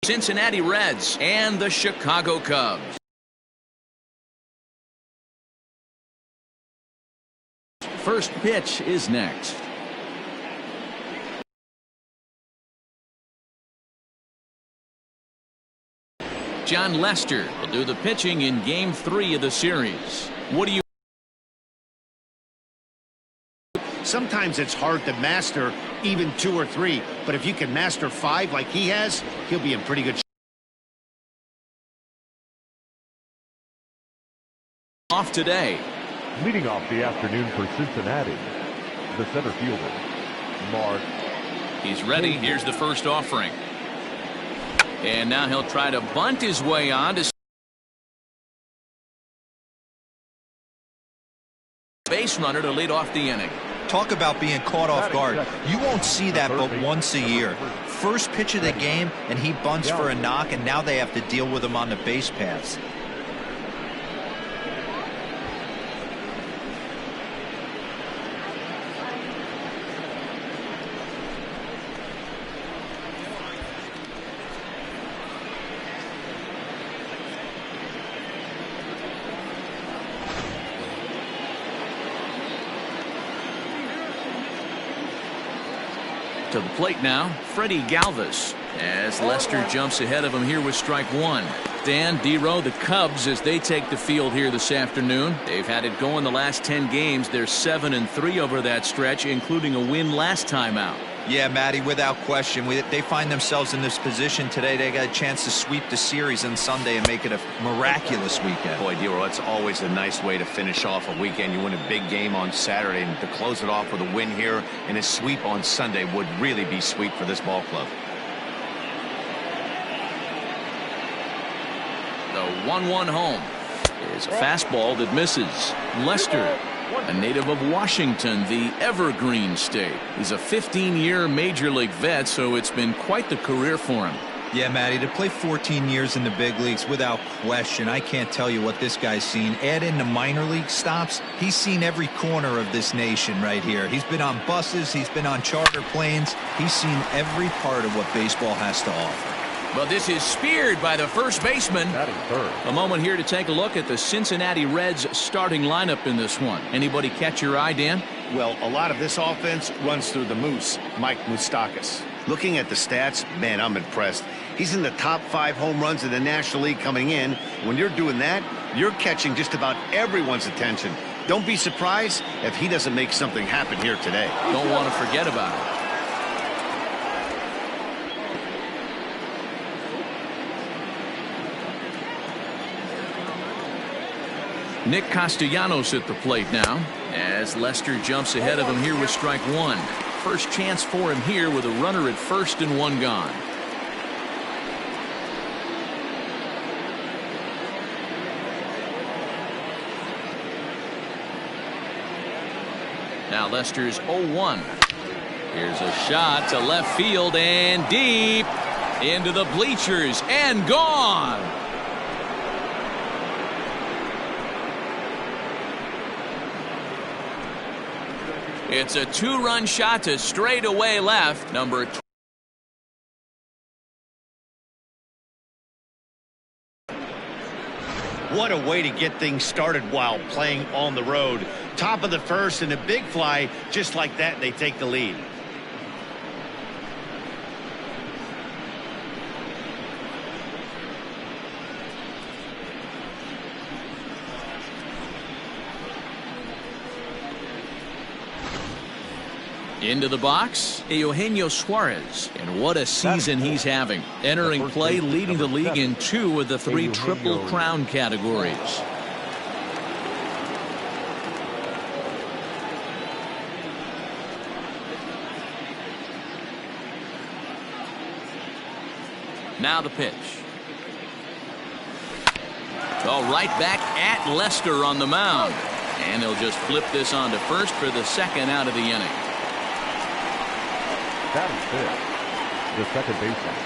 Cincinnati Reds and the Chicago Cubs. First pitch is next. John Lester will do the pitching in Game 3 of the series. What do you? Sometimes it's hard to master even 2 or 3, but if you can master 5 like he has, he'll be in pretty good shape. Off today. Leading off the afternoon for Cincinnati, the center fielder, Mark. He's ready. Here's the first offering. And now he'll try to bunt his way on to base runner to lead off the inning. Talk about being caught off guard. You won't see that but once a year. First pitch of the game, and he bunts for a knock, and now they have to deal with him on the base paths. To the plate now, Freddie Galvis, as Lester jumps ahead of him here with strike 1. Dan, D-Row, the Cubs, as they take the field here this afternoon. They've had it going the last 10 games. They're 7-3 over that stretch, including a win last time out. Yeah, Matty, without question. They find themselves in this position today. They got a chance to sweep the series on Sunday and make it a miraculous weekend. Boy, D-Row, it's always a nice way to finish off a weekend. You win a big game on Saturday, and to close it off with a win here and a sweep on Sunday would really be sweet for this ball club. The 1-1 home is a fastball that misses. Lester, a native of Washington, the Evergreen State. He's a 15-year Major League vet, so it's been quite the career for him. Yeah, Matty, to play 14 years in the big leagues, without question, I can't tell you what this guy's seen. Add in the minor league stops, he's seen every corner of this nation right here. He's been on buses, he's been on charter planes. He's seen every part of what baseball has to offer. But this is speared by the first baseman. A moment here to take a look at the Cincinnati Reds starting lineup in this one. Anybody catch your eye, Dan? Well, a lot of this offense runs through the Moose, Mike Moustakas. Looking at the stats, man, I'm impressed. He's in the top 5 home runs in the National League coming in. When you're doing that, you're catching just about everyone's attention. Don't be surprised if he doesn't make something happen here today. Don't want to forget about it. Nick Castellanos at the plate now, as Lester jumps ahead of him here with strike 1. First chance for him here with a runner at first and 1 gone. Now Lester's 0-1. Here's a shot to left field and deep into the bleachers and gone. It's a 2-run shot to straightaway left. Number 2. What a way to get things started while playing on the road. Top of the first and a big fly, just like that, they take the lead. Into the box, Eugenio Suarez, and what a season he's having. Entering play, leading the league in 2 of the 3 Triple Crown categories. Now the pitch. Oh, right back at Lester on the mound. And he'll just flip this on to first for the second out of the inning. That is it. The second baseman,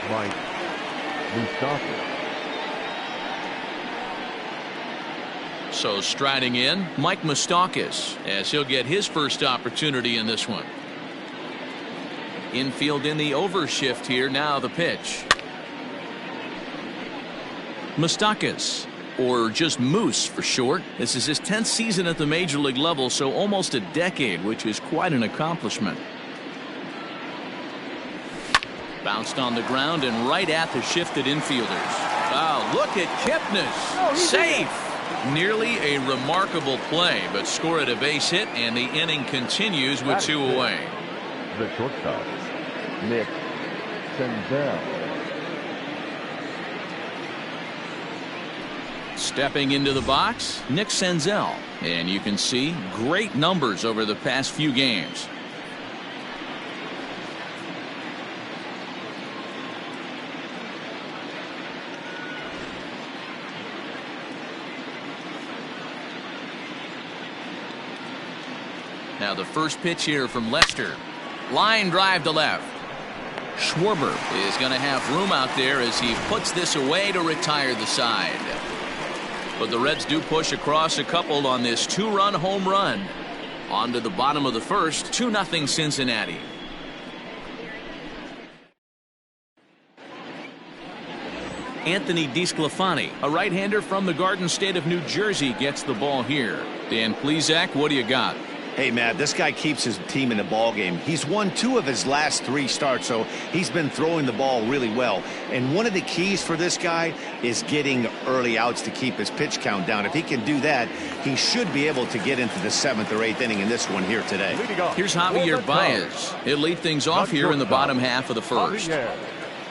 Mike Moustakas. So striding in, Mike Moustakas, as he'll get his first opportunity in this one. Infield in the overshift here. Now the pitch. Moustakas, or just Moose for short. This is his 10th season at the major league level, so almost a decade, which is quite an accomplishment. Bounced on the ground and right at the shifted infielders. Wow, look at Kipnis. Safe. Nearly a remarkable play, but scored a base hit, and the inning continues with 2 away. The shortstop, Nick Senzel. Stepping into the box, Nick Senzel. And you can see great numbers over the past few games. Now the first pitch here from Lester. Line drive to left. Schwarber is going to have room out there as he puts this away to retire the side. But the Reds do push across a couple on this 2-run home run. On to the bottom of the first, 2-0 Cincinnati. Anthony DeSclafani, a right-hander from the Garden State of New Jersey, gets the ball here. Dan Plesac, what do you got? Hey, Matt, this guy keeps his team in the ball game. He's won 2 of his last 3 starts, so he's been throwing the ball really well. And one of the keys for this guy is getting early outs to keep his pitch count down. If he can do that, he should be able to get into the 7th or 8th inning in this one here today. Here's Javier Baez. He'll lead things off here in the bottom half of the first.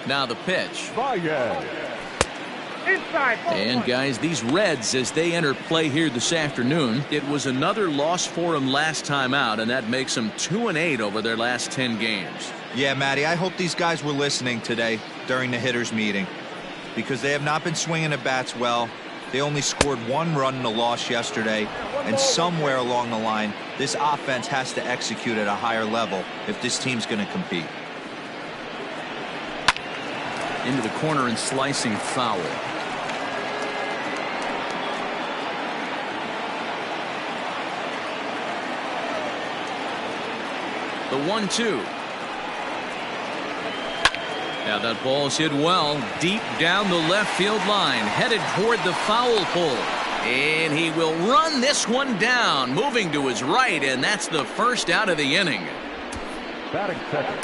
Now the pitch. And guys, these Reds, as they enter play here this afternoon, it was another loss for them last time out, and that makes them 2-8 over their last 10 games. Yeah, Matty, I hope these guys were listening today during the hitters meeting, because they have not been swinging the bats well. They only scored 1 run in a loss yesterday, and somewhere along the line, this offense has to execute at a higher level if this team's going to compete. Into the corner and slicing foul. The 1-2. Now that ball's hit well deep down the left field line, headed toward the foul pole, and he will run this one down, moving to his right, and that's the first out of the inning. Batting second.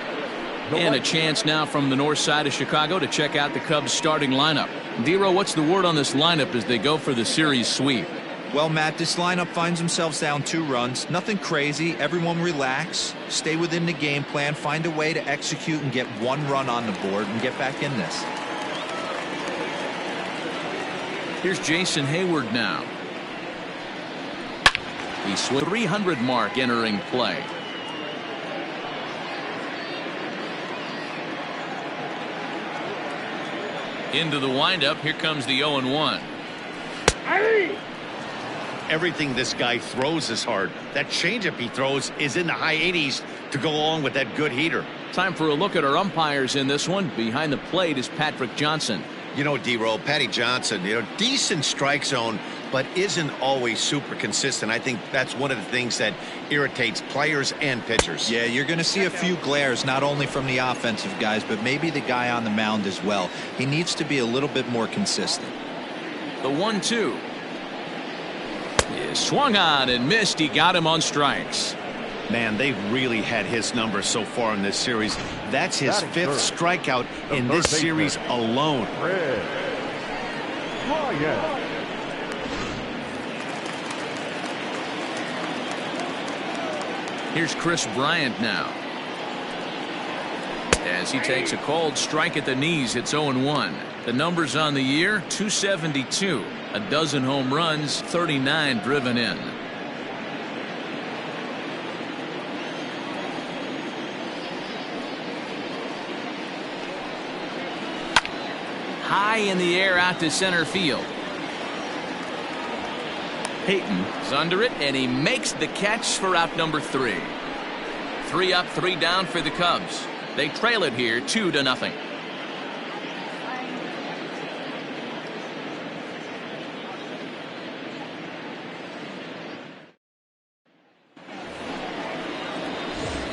And a chance now from the north side of Chicago to check out the Cubs starting lineup. Dero, what's the word on this lineup as they go for the series sweep? Well, Matt, this lineup finds themselves down 2 runs. Nothing crazy. Everyone relax. Stay within the game plan. Find a way to execute and get 1 run on the board and get back in this. Here's Jason Hayward now. He's 300 mark entering play. Into the windup. Here comes the 0-1. Everything this guy throws is hard. That changeup he throws is in the high 80s to go along with that good heater. Time for a look at our umpires in this one. Behind the plate is Patrick Johnson. You know, D-Roll, Patty Johnson, decent strike zone, but isn't always super consistent. I think that's one of the things that irritates players and pitchers. Yeah, you're going to see a few glares, not only from the offensive guys, but maybe the guy on the mound as well. He needs to be a little bit more consistent. The 1-2. Is swung on and missed. He got him on strikes. Man, they've really had his number so far in this series. That's his 5th strikeout in this series alone. Here's Chris Bryant now. As he takes a cold strike at the knees, it's 0-1. The numbers on the year, 272. A dozen home runs, 39 driven in. High in the air out to center field. Payton is under it, and he makes the catch for out number 3. 3 up, 3 down for the Cubs. They trail it here 2-0.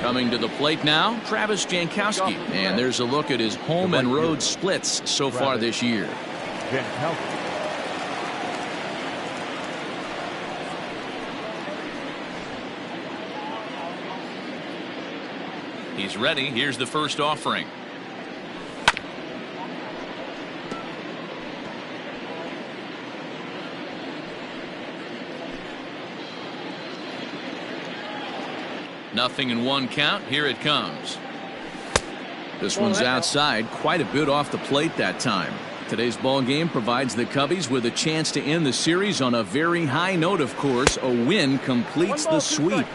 Coming to the plate now, Travis Jankowski. And there's a look at his home and road splits so far this year. Jankowski. He's ready. Here's the first offering. Nothing in one count. Here it comes. This one's outside, quite a bit off the plate that time. Today's ball game provides the Cubbies with a chance to end the series on a very high note, of course. A win completes the sweep.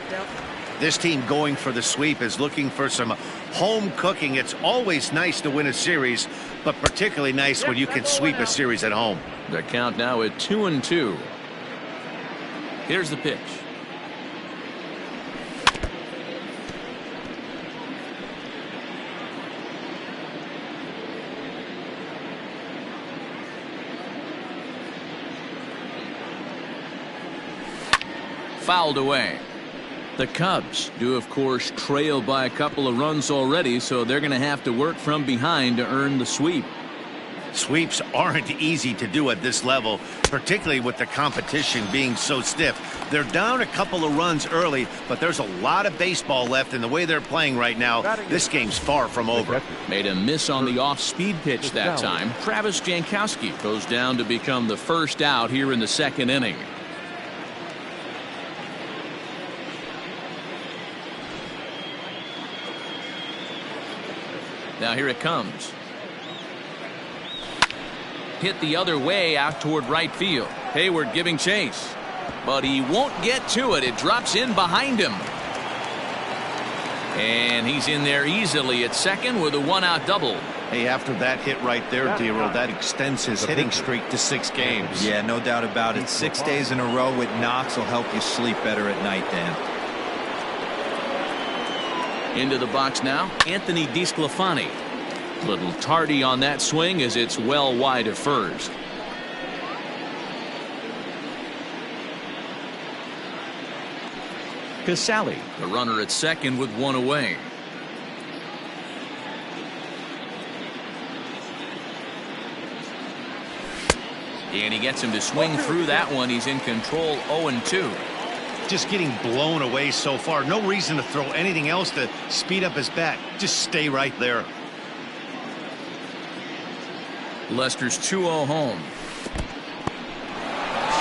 This team going for the sweep is looking for some home cooking. It's always nice to win a series, but particularly nice when you can sweep a series at home. The count now at 2-2. Here's the pitch. Fouled away. The Cubs do, of course, trail by a couple of runs already, so they're going to have to work from behind to earn the sweep. Sweeps aren't easy to do at this level, particularly with the competition being so stiff. They're down a couple of runs early, but there's a lot of baseball left in the way they're playing right now. This game's far from over. Made a miss on the off-speed pitch that time. Travis Jankowski goes down to become the first out here in the second inning. Now here it comes. Hit the other way out toward right field. Hayward giving chase. But he won't get to it. It drops in behind him. And he's in there easily at second with a one-out double. Hey, after that hit right there, D-Roll, that extends his hitting streak to 6 games. Yeah, no doubt about it. 6 days in a row with knocks will help you sleep better at night, Dan. Into the box now, Anthony DeSclafani. Little tardy on that swing as it's well wide of first. Casale, the runner at second with one away. And he gets him to swing through that one. He's in control, 0-2. Just getting blown away so far. No reason to throw anything else to speed up his bat. Just stay right there. Lester's 2-0 home.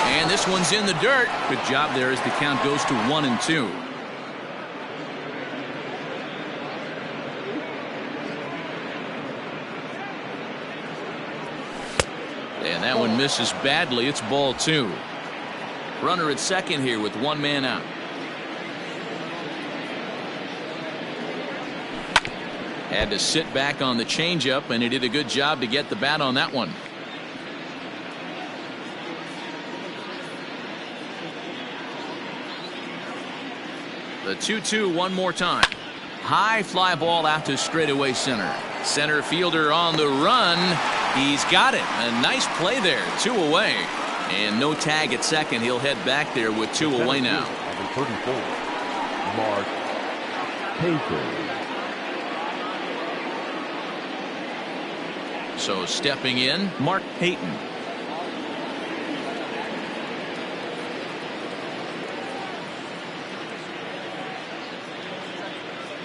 And this one's in the dirt. Good job there as the count goes to 1-2. And that one misses badly. It's ball 2. Runner at second here with one man out. Had to sit back on the changeup, and he did a good job to get the bat on that one. The 2-2 one more time. High fly ball out to straightaway center. Center fielder on the run. He's got it. A nice play there. 2 away. And no tag at second. He'll head back there with 2 away now. Number 34, Mark Payton. So stepping in, Mark Payton.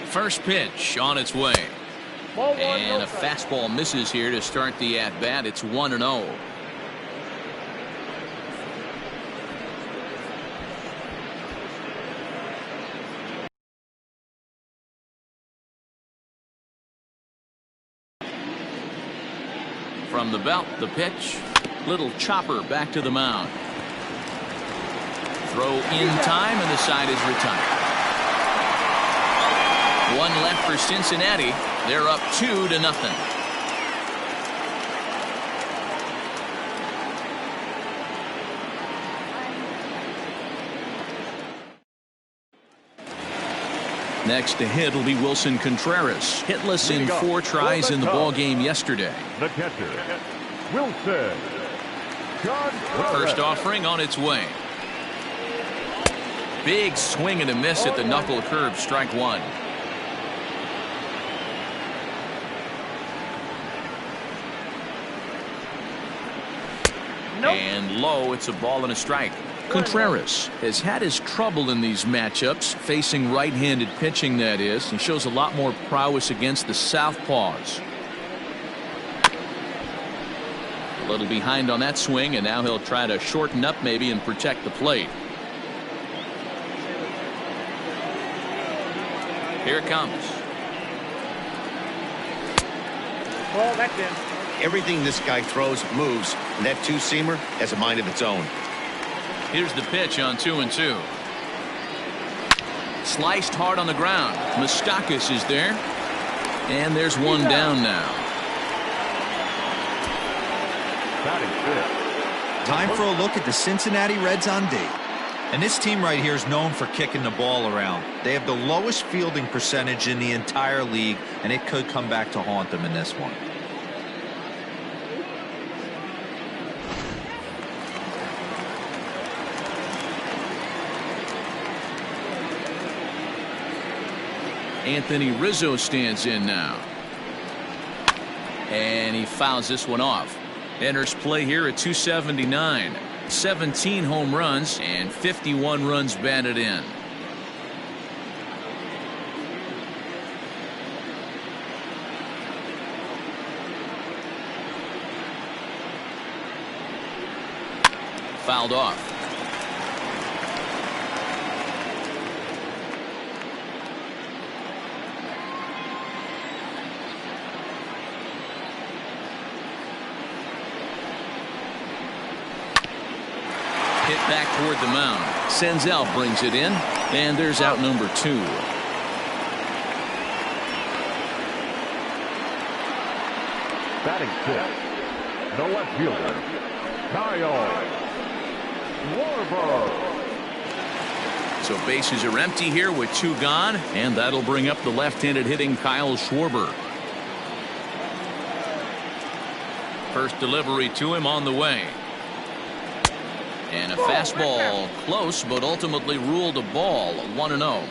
First pitch on its way. And a fastball misses here to start the at-bat. It's 1-0. From the belt, the pitch. Little chopper back to the mound. Throw in time, and the side is retired. One left for Cincinnati. They're up 2-0. Next to hit will be Wilson Contreras, hitless in 4 tries in the ball game yesterday. The catcher, Wilson Contreras. First offering on its way. Big swing and a miss at the knuckle curve, strike 1. And low, it's a ball and a strike. Contreras has had his trouble in these matchups, facing right-handed pitching, that is. He shows a lot more prowess against the southpaws. A little behind on that swing, and now he'll try to shorten up maybe and protect the plate. Here it comes. Well, that's in. Everything this guy throws moves, and that two-seamer has a mind of its own. Here's the pitch on 2-2. Sliced hard on the ground. Moustakas is there. And there's one down now. Time for a look at the Cincinnati Reds on D. And this team right here is known for kicking the ball around. They have the lowest fielding percentage in the entire league, and it could come back to haunt them in this one. Anthony Rizzo stands in now. And he fouls this one off. Enters play here at 279. 17 home runs and 51 runs batted in. Fouled off. Hit back toward the mound. Senzel brings it in, and there's out number 2. Batting fifth, the left fielder, Kyle Schwarber. So bases are empty here with 2 gone, and that'll bring up the left-handed hitting Kyle Schwarber. First delivery to him on the way. And a fastball close, but ultimately ruled a ball. 1-0.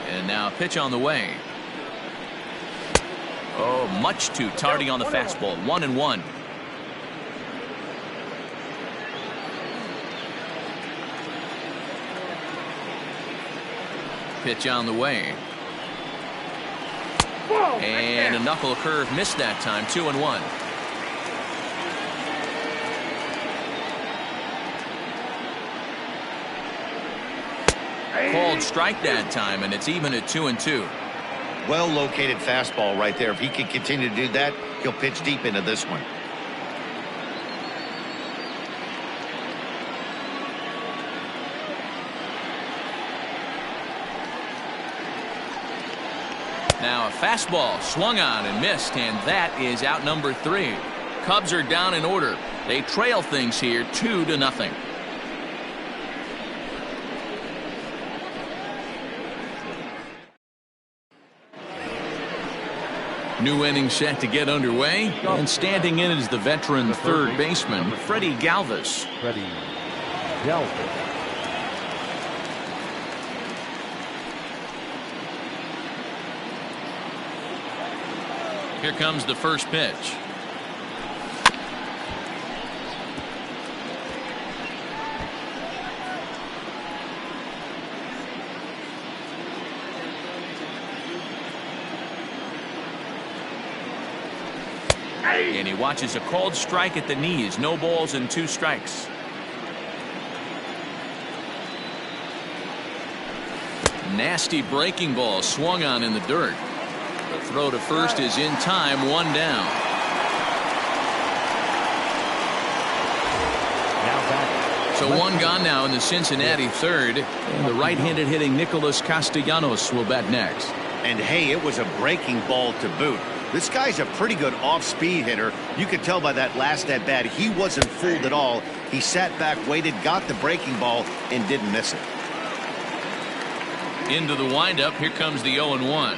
And now a pitch on the way. Oh, much too tardy on the fastball. 1-1. Pitch on the way. And a knuckle curve missed that time. 2-1. Called strike that time, and it's even at 2-2. Well located fastball right there. If he can continue to do that, he'll pitch deep into this one. Now a fastball swung on and missed, and that is out number 3. Cubs are down in order. They trail things here 2-0. New inning set to get underway, and standing in is the veteran third baseman, Freddie Galvis. Freddie Galvis. Here comes the first pitch. And he watches a called strike at the knees. No balls and 2 strikes. Nasty breaking ball swung on in the dirt. The throw to first is in time. 1 down. So 1 gone now in the Cincinnati third. And the right-handed hitting Nicholas Castellanos will bat next. And hey, it was a breaking ball to boot. This guy's a pretty good off-speed hitter. You could tell by that last at-bat he wasn't fooled at all. He sat back, waited, got the breaking ball, and didn't miss it. Into the windup. Here comes the 0-1.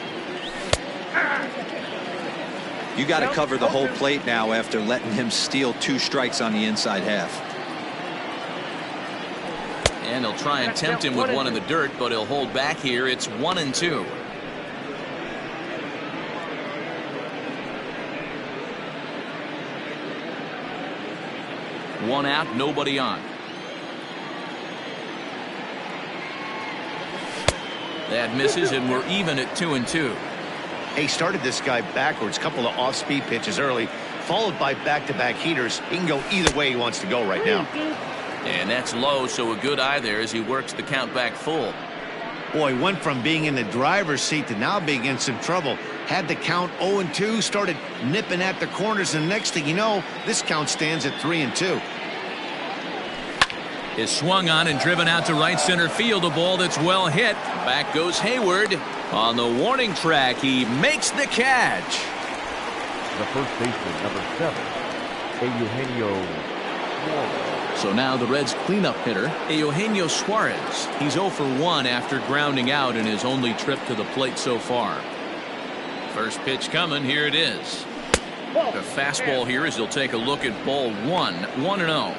You got to cover the whole plate now after letting him steal 2 strikes on the inside half. And he'll try and tempt him with one in the dirt, but he'll hold back here. It's 1-2. One out, nobody on. That misses, and we're even at 2-2. He started this guy backwards, couple of off-speed pitches early, followed by back-to-back heaters. He can go either way he wants to go right now. And that's low, so a good eye there as he works the count back full. Boy, went from being in the driver's seat to now being in some trouble. Had the count 0-2, started nipping at the corners, and next thing you know, this count stands at 3-2. Is swung on and driven out to right center field. A ball that's well hit. Back goes Hayward. On the warning track, he makes the catch. The first baseman, number 7, Eugenio Suarez. So now the Reds' cleanup hitter, Eugenio Suarez. He's 0 for 1 after grounding out in his only trip to the plate so far. First pitch coming. Here it is. The fastball here as he'll take a look at ball 1. 1-0.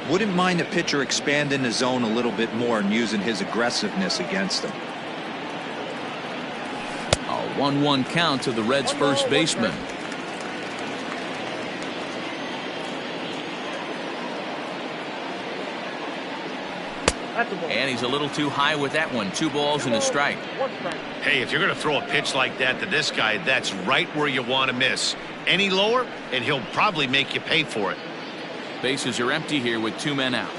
Wouldn't mind the pitcher expanding the zone a little bit more and using his aggressiveness against him. A 1-1 count to the Reds' first baseman. And he's a little too high with that one. 2 balls and a strike. Hey, if you're going to throw a pitch like that to this guy, that's right where you want to miss. Any lower, and he'll probably make you pay for it. Bases are empty here with 2 men out.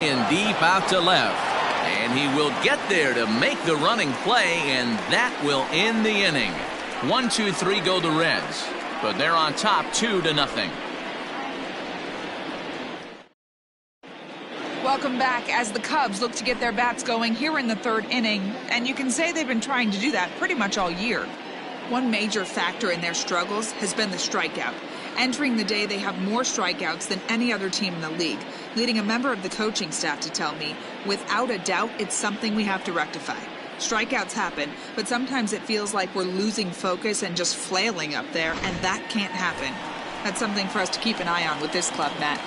And deep out to left. And he will get there to make the running play, and that will end the inning. 1-2-3 go the Reds. But they're on top 2-0. Welcome back as the Cubs look to get their bats going here in the 3rd inning. And you can say they've been trying to do that pretty much all year. One major factor in their struggles has been the strikeout. Entering the day, they have more strikeouts than any other team in the league, leading a member of the coaching staff to tell me, without a doubt, it's something we have to rectify. Strikeouts happen, but sometimes it feels like we're losing focus and just flailing up there, and that can't happen. That's something for us to keep an eye on with this club, Matt.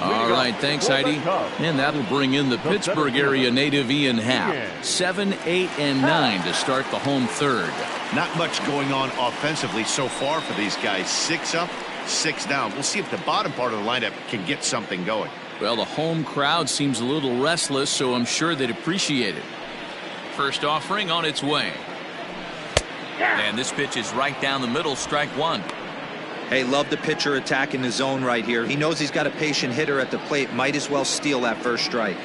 All right, thanks, Heidi. And that'll bring in the Pittsburgh area native Ian Happ. 7, 8, and 9 to start the home 3rd. Not much going on offensively so far for these guys. 6 up, 6 down. We'll see if the bottom part of the lineup can get something going. Well, the home crowd seems a little restless, so I'm sure they'd appreciate it. First offering on its way. And this pitch is right down the middle, strike 1. Hey, love the pitcher attacking the zone right here. He knows he's got a patient hitter at the plate. Might as well steal that first strike.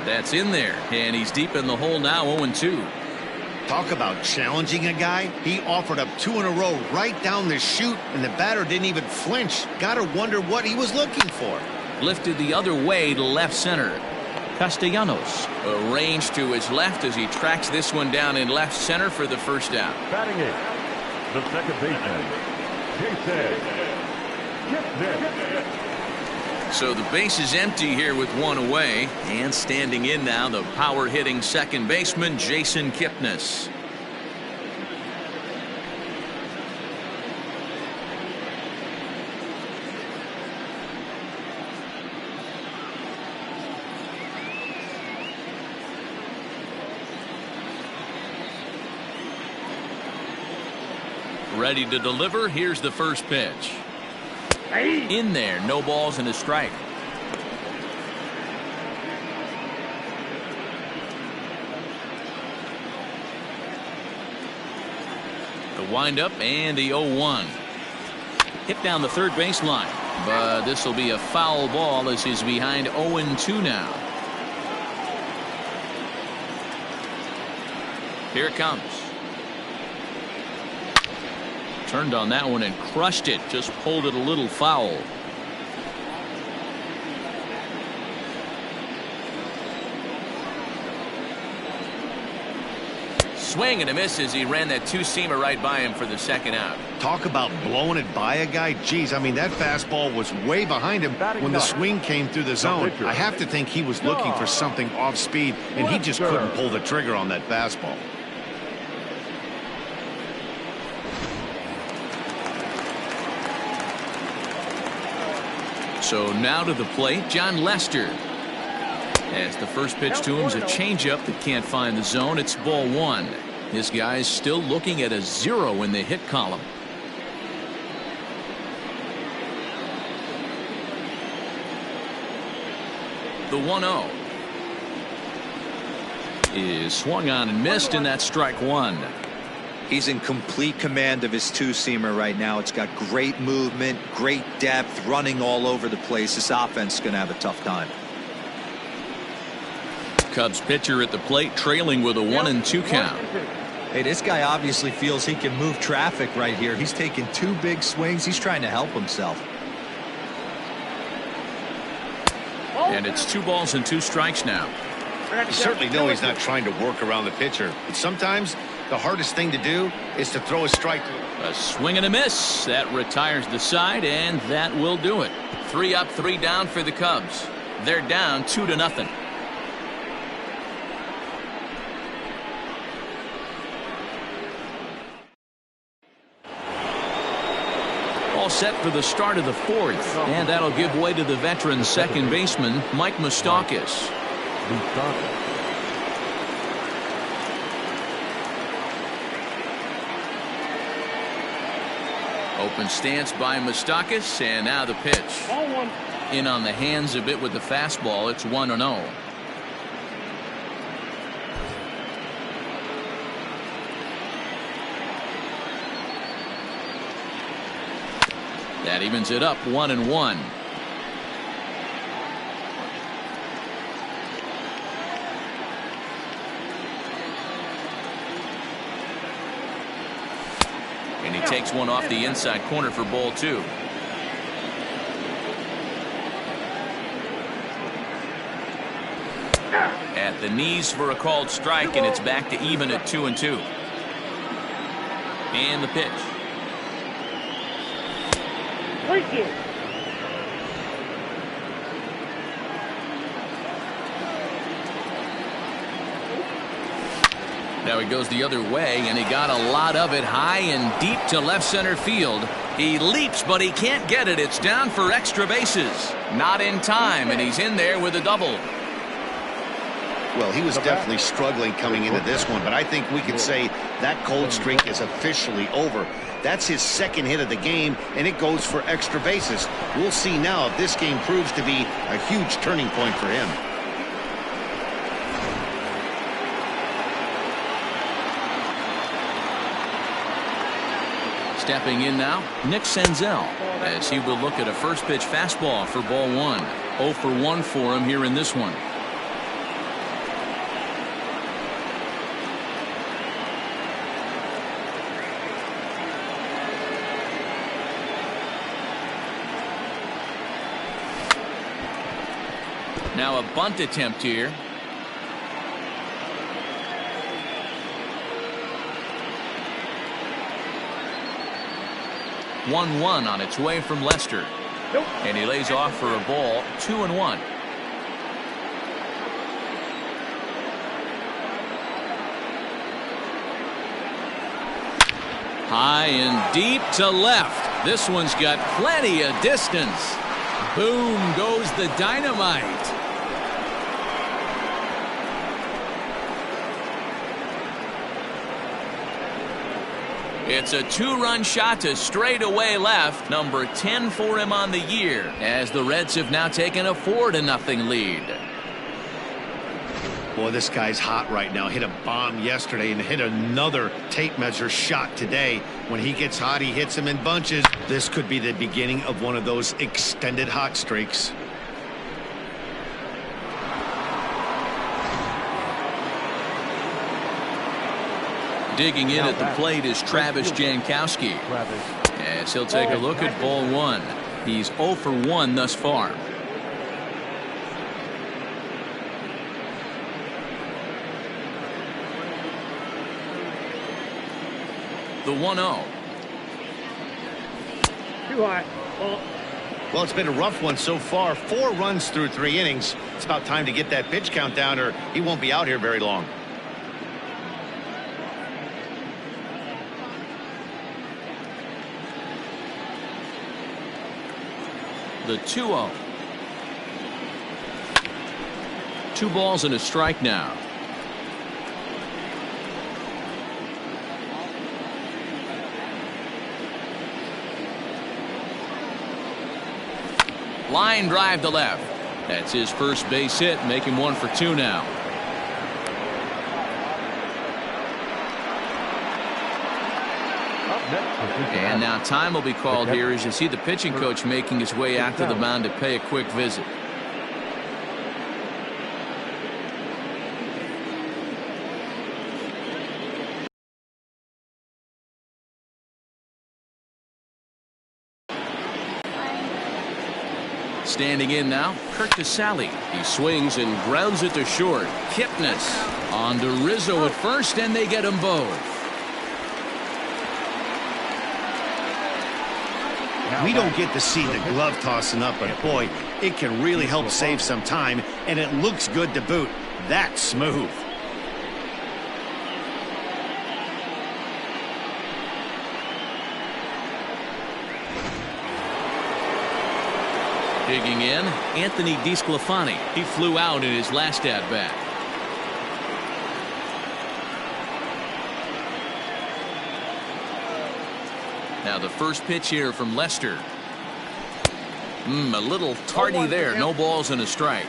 That's in there, and he's deep in the hole now, 0-2. Talk about challenging a guy. He offered up 2 in a row right down the chute, and the batter didn't even flinch. Gotta wonder what he was looking for. Lifted the other way to left center. Castellanos arranged to his left as he tracks this one down in left center for the first out. Batting it, the second baseman, Jason. So the base is empty here with 1 away, and standing in now the power hitting second baseman Jason Kipnis. Ready to deliver. Here's the first pitch. In there, no balls and a strike. The windup and the 0-1. Hit down the third baseline, but this will be a foul ball as he's behind 0-2 now. Here it comes. Turned on that one and crushed it. Just pulled it a little foul. Swing and a miss as he ran that 2-seamer right by him for the second out. Talk about blowing it by a guy. Geez, I mean, that fastball was way behind him when the swing came through the zone. I have to think he was looking for something off speed, and he just couldn't pull the trigger on that fastball. So now to the plate, John Lester. As the first pitch to him is a changeup that can't find the zone. It's ball one. This guy's still looking at a 0 in the hit column. The 1-0 is swung on and missed, and that's strike one. He's in complete command of his two-seamer right now. It's got great movement, great depth, running all over the place. This offense is going to have a tough time. Cubs pitcher at the plate, trailing with a 1-2 count. Hey, this guy obviously feels he can move traffic right here. He's taking 2 big swings. He's trying to help himself. And it's 2 balls and 2 strikes now. You certainly know he's not trying to work around the pitcher, but sometimes the hardest thing to do is to throw a strike. A swing and a miss. That retires the side, and that will do it. 3 up, 3 down for the Cubs. They're down 2-0. All set for the start of the 4th, and that'll give way to the veteran second baseman, Mike Moustakas. Open stance by Moustakas, and now the pitch. In on the hands a bit with the fastball. It's 1-0. That evens it up 1-1. And he takes one off the inside corner for ball 2. At the knees for a called strike, and it's back to even at 2-2. And the pitch. Now he goes the other way, and he got a lot of it high and deep to left center field. He leaps, but he can't get it. It's down for extra bases. Not in time, and he's in there with a double. Well, he was definitely struggling coming into this one, but I think we can say that cold streak is officially over. That's his second hit of the game, and it goes for extra bases. We'll see now if this game proves to be a huge turning point for him. Stepping in now, Nick Senzel, as he will look at a first pitch fastball for ball 1. 0 for 1 for him here in this one. Now a bunt attempt here. One on its way from Lester. And he lays off for a ball. 2-1. High and deep to left. This one's got plenty of distance. Boom goes the dynamite. It's a 2-run shot to straightaway left. Number 10 for him on the year, as the Reds have now taken a 4-0 lead. Boy, this guy's hot right now. Hit a bomb yesterday and hit another tape measure shot today. When he gets hot, he hits them in bunches. This could be the beginning of one of those extended hot streaks. Digging in at the plate is Travis Jankowski, as he'll take a look at ball 1. He's 0 for 1 thus far. The 1-0. Too high. Well, it's been a rough one so far. 4 runs through 3 innings. It's about time to get that pitch count down, or he won't be out here very long. The 2-0. 2 balls and a strike now. Line drive to left. That's his first base hit, making 1 for 2 now. And now time will be called here as you see the pitching coach making his way out to the mound to pay a quick visit. Standing in now, Kirk Casale. He swings and grounds it to short. Kipnis on to Rizzo at first, and they get them both. We don't get to see the glove tossing up, but boy, it can really help save some time, and it looks good to boot. That's smooth. Digging in, Anthony DeSclafani. He flew out in his last at-bat. Now the first pitch here from Lester. A little tardy there. No balls and a strike.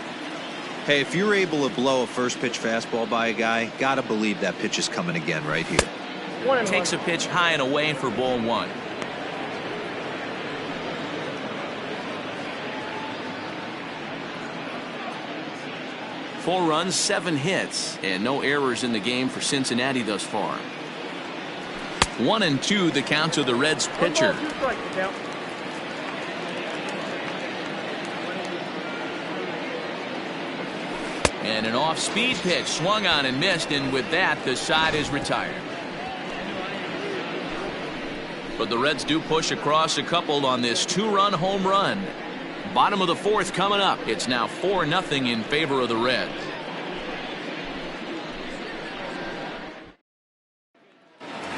Hey, if you're able to blow a first pitch fastball by a guy, gotta believe that pitch is coming again right here. Takes a pitch high and away for ball 1. Four runs, 7 hits, and no errors in the game for Cincinnati thus far. 1-2 the count to the Reds pitcher. And an off-speed pitch swung on and missed, and with that the side is retired. But the Reds do push across a couple on this 2-run home run. Bottom of the 4th coming up. It's now 4-0 in favor of the Reds.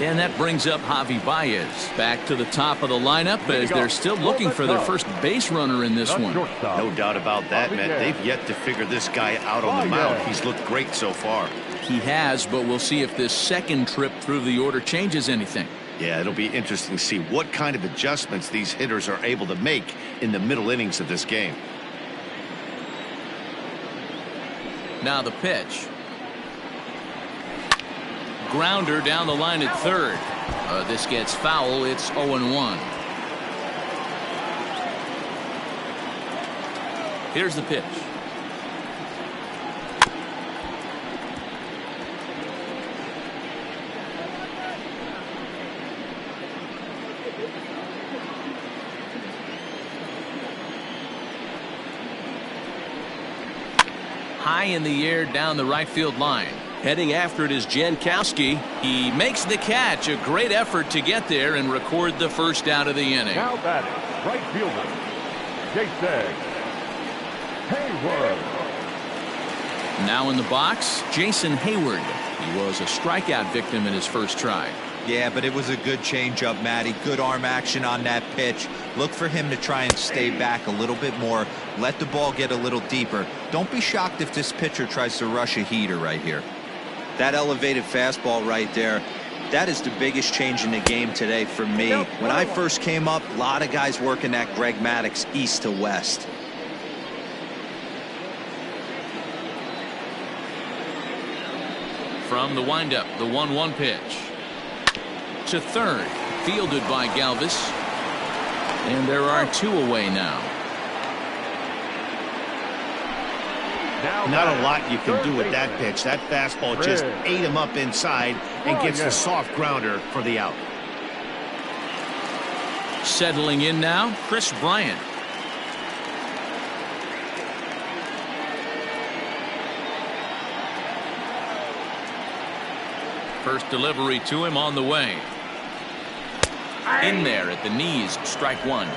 And that brings up Javi Baez back to the top of the lineup as they're still looking for their first base runner in this one. No doubt about that, man. They've yet to figure this guy out on the mound. He's looked great so far. He has, but we'll see if this second trip through the order changes anything. Yeah, it'll be interesting to see what kind of adjustments these hitters are able to make in the middle innings of this game. Now the pitch. Grounder down the line at third. This gets foul. It's 0-1. Here's the pitch. High in the air down the right field line. Heading after it is Jankowski. He makes the catch. A great effort to get there and record the first out of the inning. Now batting, right fielder, Jason Hayward. Now in the box, Jason Hayward. He was a strikeout victim in his first try. Yeah, but it was a good changeup, Matty. Good arm action on that pitch. Look for him to try and stay back a little bit more. Let the ball get a little deeper. Don't be shocked if this pitcher tries to rush a heater right here. That elevated fastball right there, that is the biggest change in the game today for me. When I first came up, a lot of guys working that Greg Maddux east to west. From the windup, the 1-1 pitch. To third, fielded by Galvis. And there are 2 away now. Not a lot you can do with that pitch. That fastball just ate him up inside and gets the soft grounder for the out. Settling in now, Chris Bryant. First delivery to him on the way. In there at the knees, strike 1.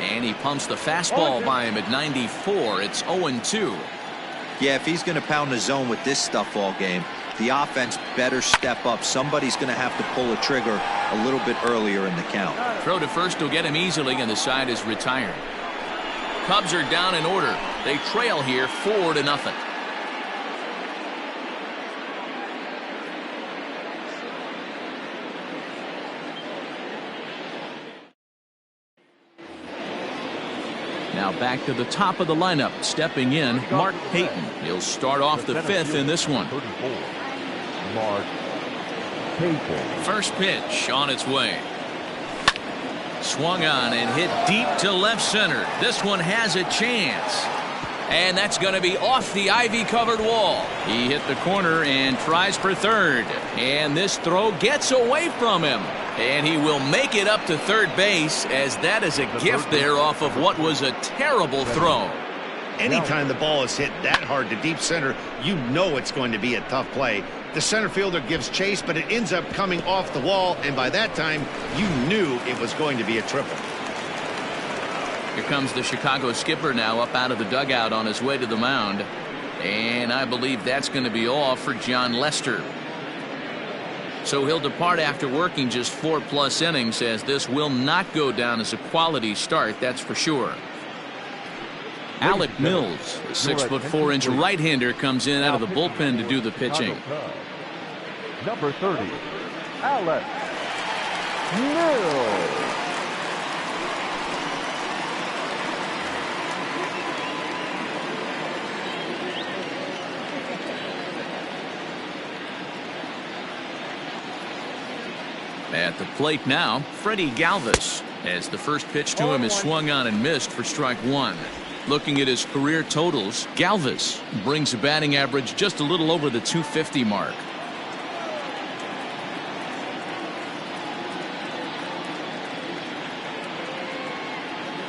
And he pumps the fastball by him at 94. It's 0-2. Yeah, if he's going to pound the zone with this stuff all game, The offense better step up. Somebody's going to have to pull a trigger a little bit earlier in the count. Throw to first will get him easily, and the side is retired. Cubs are down in order. They trail here 4-0. Now back to the top of the lineup. Stepping in, Mark Payton. He'll start off the fifth in this one. Mark Payton. First pitch on its way. Swung on and hit deep to left center. This one has a chance. And that's going to be off the ivy-covered wall. He hit the corner and tries for third. And this throw gets away from him. And he will make it up to third base, as that is a gift there off of what was a terrible throw. Anytime the ball is hit that hard to deep center, you know it's going to be a tough play. The center fielder gives chase, but it ends up coming off the wall, and by that time, you knew it was going to be a triple. Here comes the Chicago skipper now up out of the dugout on his way to the mound. And I believe that's going to be all for John Lester. So he'll depart after working just 4+ innings, as this will not go down as a quality start, that's for sure. Alec Mills, a 6'4" right-hander, comes in out of the bullpen to do the pitching. Number 30, Alec Mills. At the plate now, Freddie Galvis, as the first pitch to him is swung on and missed for strike one. Looking at his career totals, Galvis brings a batting average just a little over the .250 mark.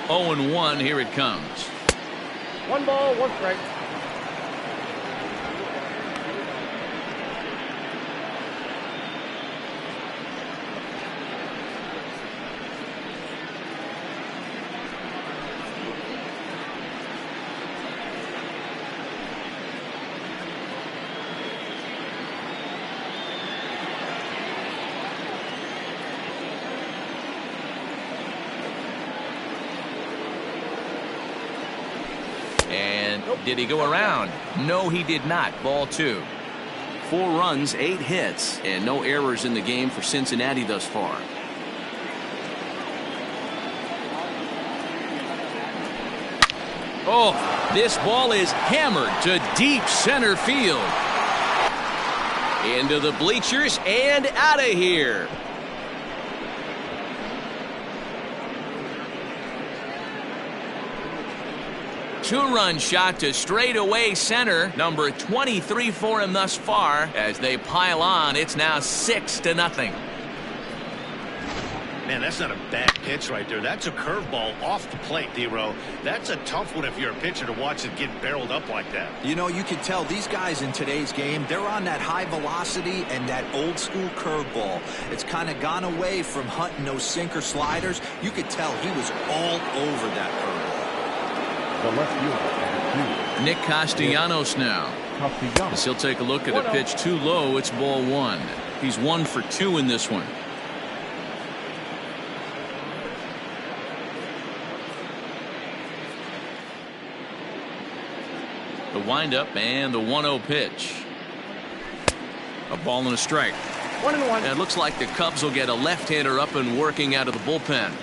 Oh, 0-1, here it comes. 1 ball, 1 strike. Did he go around? No, he did not. Ball 2. 4 runs, 8 hits, and no errors in the game for Cincinnati thus far. Oh, this ball is hammered to deep center field. Into the bleachers and out of here. Two-run shot to straightaway center. Number 23 for him thus far. As they pile on, it's now 6-0. Man, that's not a bad pitch right there. That's a curveball off the plate, D-Row. That's a tough one if you're a pitcher to watch it get barreled up like that. You know, you can tell these guys in today's game, they're on that high velocity and that old school curveball. It's kind of gone away from hunting those sinker sliders. You could tell he was all over that curveball. The left fielder, Nick Castellanos now. As he'll take a look at a pitch too low. It's ball 1. He's 1 for 2 in this one. The windup and the 1-0 pitch. A ball and a strike. 1-1. And it looks like the Cubs will get a left-hander up and working out of the bullpen.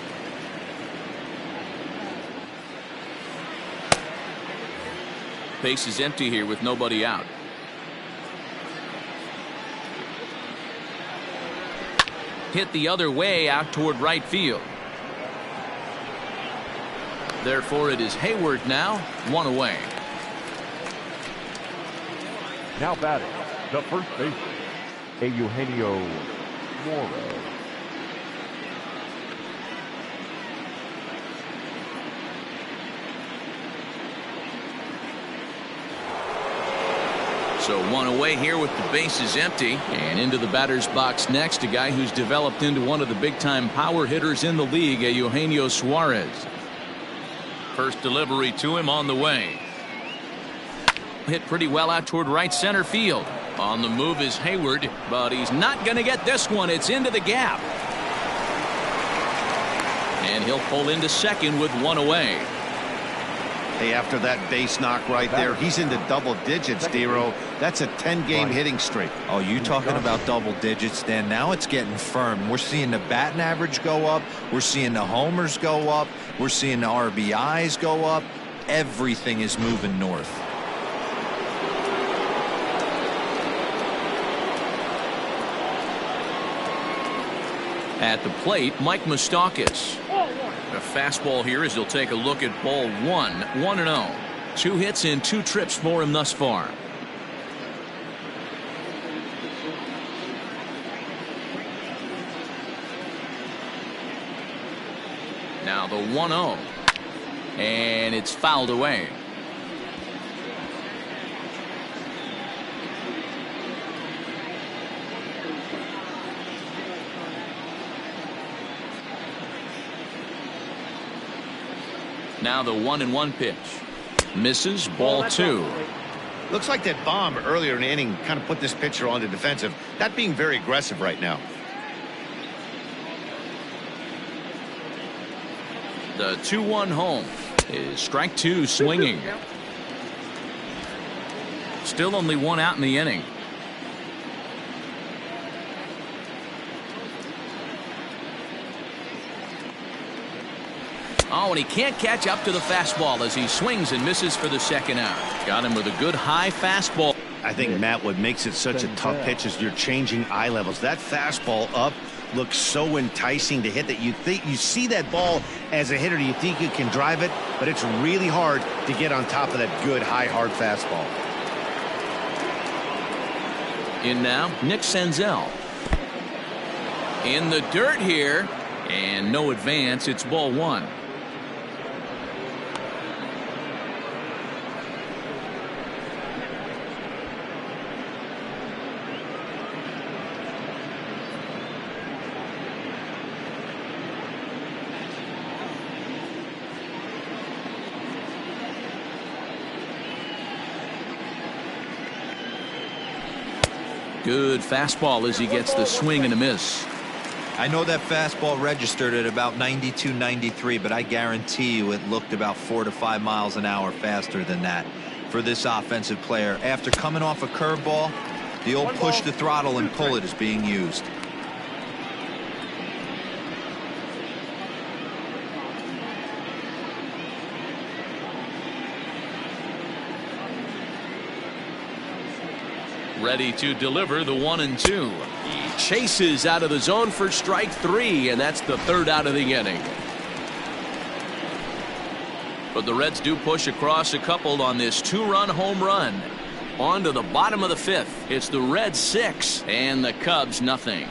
Base is empty here with nobody out. Hit the other way out toward right field. Therefore, it is Hayward now, 1 away. now batting, the first baseman, Eugenio Mora. So one away here with the bases empty, and into the batter's box next, a guy who's developed into one of the big-time power hitters in the league, Eugenio Suarez. First delivery to him on the way. Hit pretty well out toward right center field. On the move is Hayward, but he's not going to get this one. It's into the gap. And he'll pull into second with one away. Hey, after that base knock right there, he's into double digits, Dero. That's a 10-game hitting streak. Oh, you talking about double digits, Dan? Now it's getting firm. We're seeing the batting average go up. We're seeing the homers go up. We're seeing the RBIs go up. Everything is moving north. At the plate, Mike Moustakis. A fastball here as he'll take a look at ball one. 1-0. 2 hits in 2 trips for him thus far. Now the 1-0. And it's fouled away. Now the 1-1 pitch. Misses. Ball 2. Looks like that bomb earlier in the inning kind of put this pitcher on the defensive. Not being very aggressive right now. The 2-1 home is strike 2 swinging. Still only 1 out in the inning. Oh, and he can't catch up to the fastball as he swings and misses for the second out. Got him with a good high fastball. I think, Matt, what makes it such a tough pitch is you're changing eye levels. That fastball up looks so enticing to hit that you think you see that ball as a hitter. You think you can drive it, but it's really hard to get on top of that good high hard fastball. In now, Nick Senzel. In the dirt here, and no advance. It's ball 1. Good fastball as he gets the swing and a miss. I know that fastball registered at about 92, 93, but I guarantee you it looked about 4 to 5 miles an hour faster than that for this offensive player. After coming off a curveball, the old push the throttle and pull it is being used. Ready to deliver the 1-2. He chases out of the zone for strike 3, and that's the 3rd out of the inning. But the Reds do push across a couple on this 2-run home run. On to the bottom of the 5th. It's the Reds 6 and the Cubs nothing.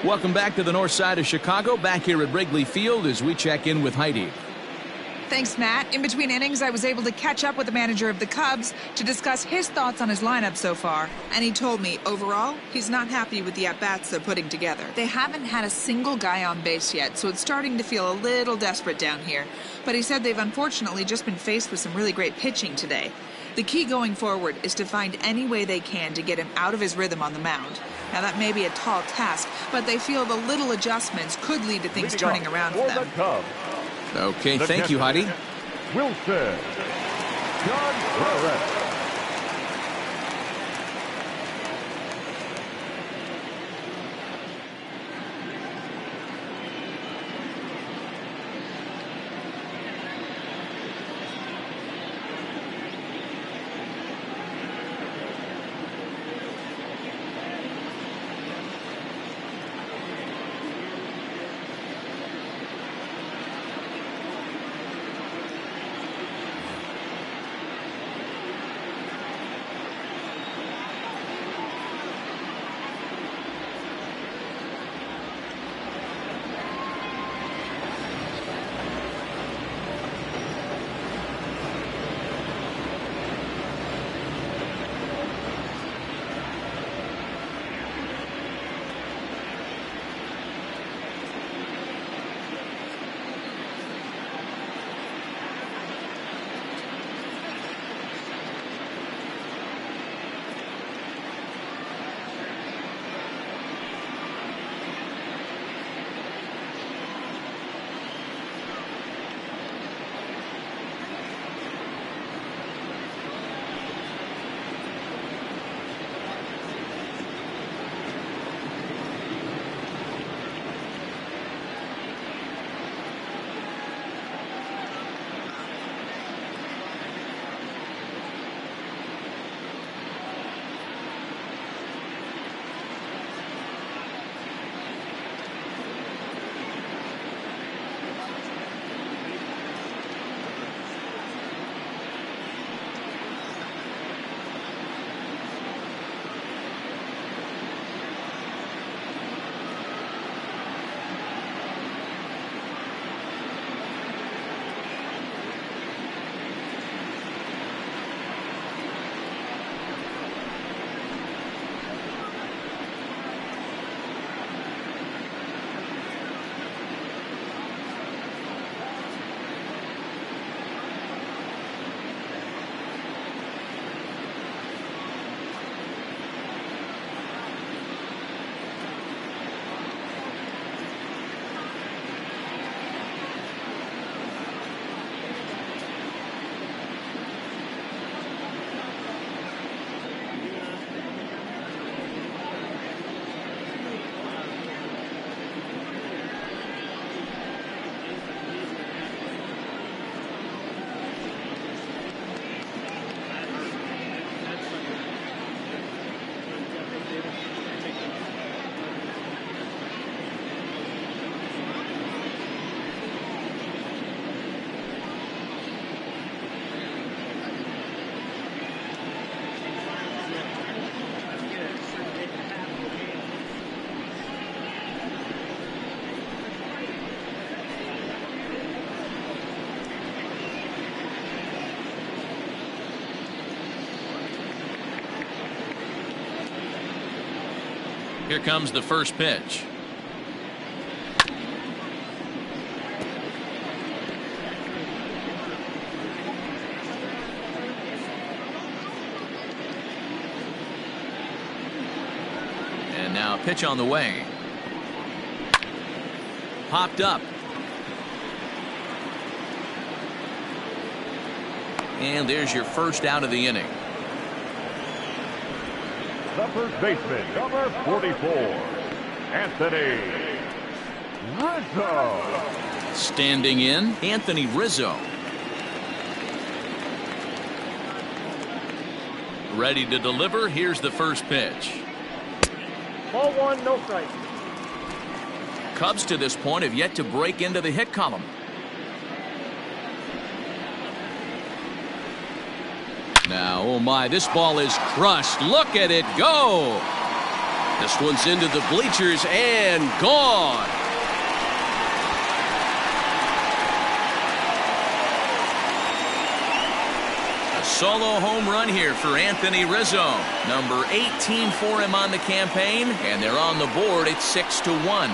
Welcome back to the north side of Chicago. Back here at Wrigley Field as we check in with Heidi. Thanks, Matt. In between innings, I was able to catch up with the manager of the Cubs to discuss his thoughts on his lineup so far. And he told me, overall, he's not happy with the at-bats they're putting together. They haven't had a single guy on base yet, so it's starting to feel a little desperate down here. But he said they've unfortunately just been faced with some really great pitching today. The key going forward is to find any way they can to get him out of his rhythm on the mound. Now, that may be a tall task, but they feel the little adjustments could lead to things turning around for them. Okay, thank you, Heidi. Wilson. John Perez. Here comes the first pitch. And now pitch on the way. Popped up. And there's your first out of the inning. The first baseman, number 44, Anthony Rizzo. Standing in, Anthony Rizzo. Ready to deliver. Here's the first pitch. Ball one, no strike. Cubs to this point have yet to break into the hit column. Now, oh my, this ball is crushed. Look at it go. This one's into the bleachers and gone. A solo home run here for Anthony Rizzo. Number 18 for him on the campaign, and they're on the board at 6-1.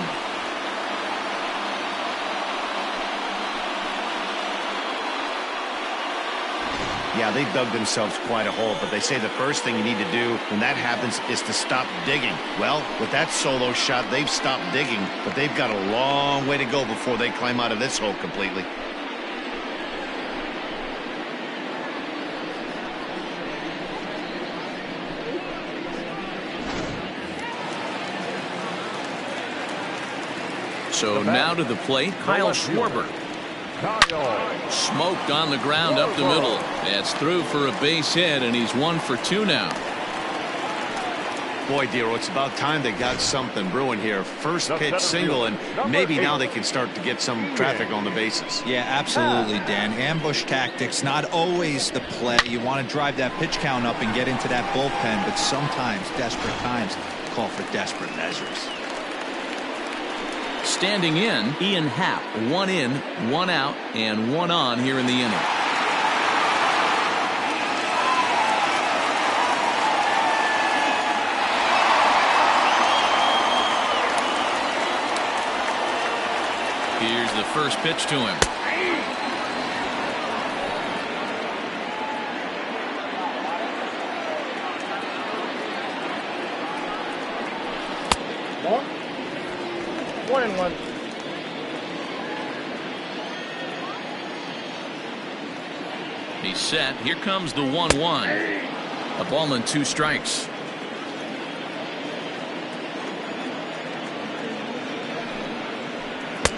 Yeah, they dug themselves quite a hole, but they say the first thing you need to do when that happens is to stop digging. Well, with that solo shot, they've stopped digging, but they've got a long way to go before they climb out of this hole completely. So now to the plate, Kyle Schwarber. Smoked on the ground up the middle. That's through for a base hit, and he's 1 for 2 now. Boy, Dero, it's about time they got something brewing here. First pitch single, and maybe now they can start to get some traffic on the bases. Yeah, absolutely, Dan. Ambush tactics, not always the play. You want to drive that pitch count up and get into that bullpen, but sometimes desperate times call for desperate measures. Standing in, Ian Happ. 1 in, 1 out, and 1 on here in the inning. Here's the first pitch to him. Ball. 1-1. He's set. Here comes the 1-1. A ball and 2 strikes.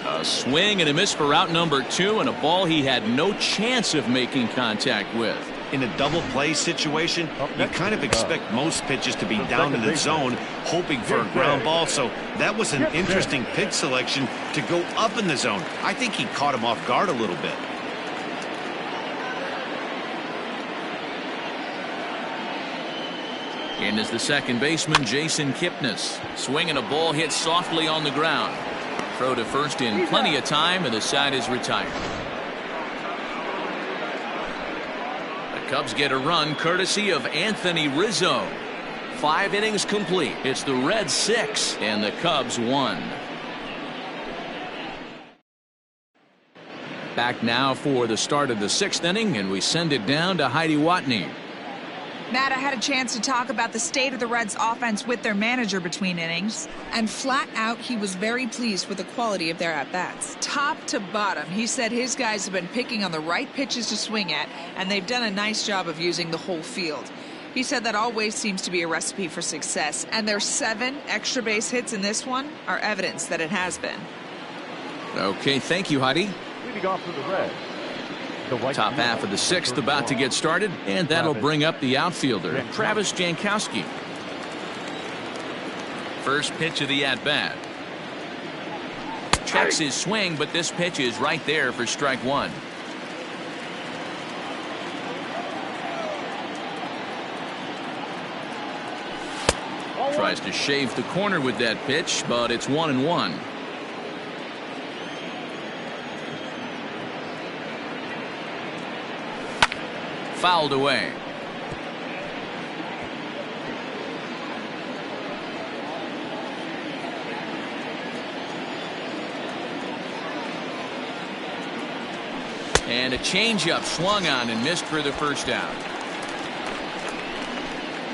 A swing and a miss for out number 2, and a ball he had no chance of making contact with. In a double play situation, you kind of expect most pitches to be down in the zone, hoping for a ground ball. So that was an interesting pitch selection to go up in the zone. I think he caught him off guard a little bit. In is the second baseman, Jason Kipnis. Swinging a ball hit softly on the ground. Throw to first in plenty of time, and the side is retired. Cubs get a run courtesy of Anthony Rizzo. 5 innings complete. It's the Reds 6 and the Cubs 1. Back now for the start of the 6th inning, and we send it down to Heidi Watney. Matt, I had a chance to talk about the state of the Reds offense with their manager between innings, and flat out he was very pleased with the quality of their at-bats. Top to bottom, he said his guys have been picking on the right pitches to swing at, and they've done a nice job of using the whole field. He said that always seems to be a recipe for success, and their 7 extra base hits in this one are evidence that it has been. Okay, thank you, Heidi. Leading off for the Reds. Top half of the 6th about to get started, and that'll bring up the outfielder, Travis Jankowski. First pitch of the at-bat. Checks his swing, but this pitch is right there for strike 1. Tries to shave the corner with that pitch, but it's 1-1. Fouled away. And a changeup swung on and missed for the first out.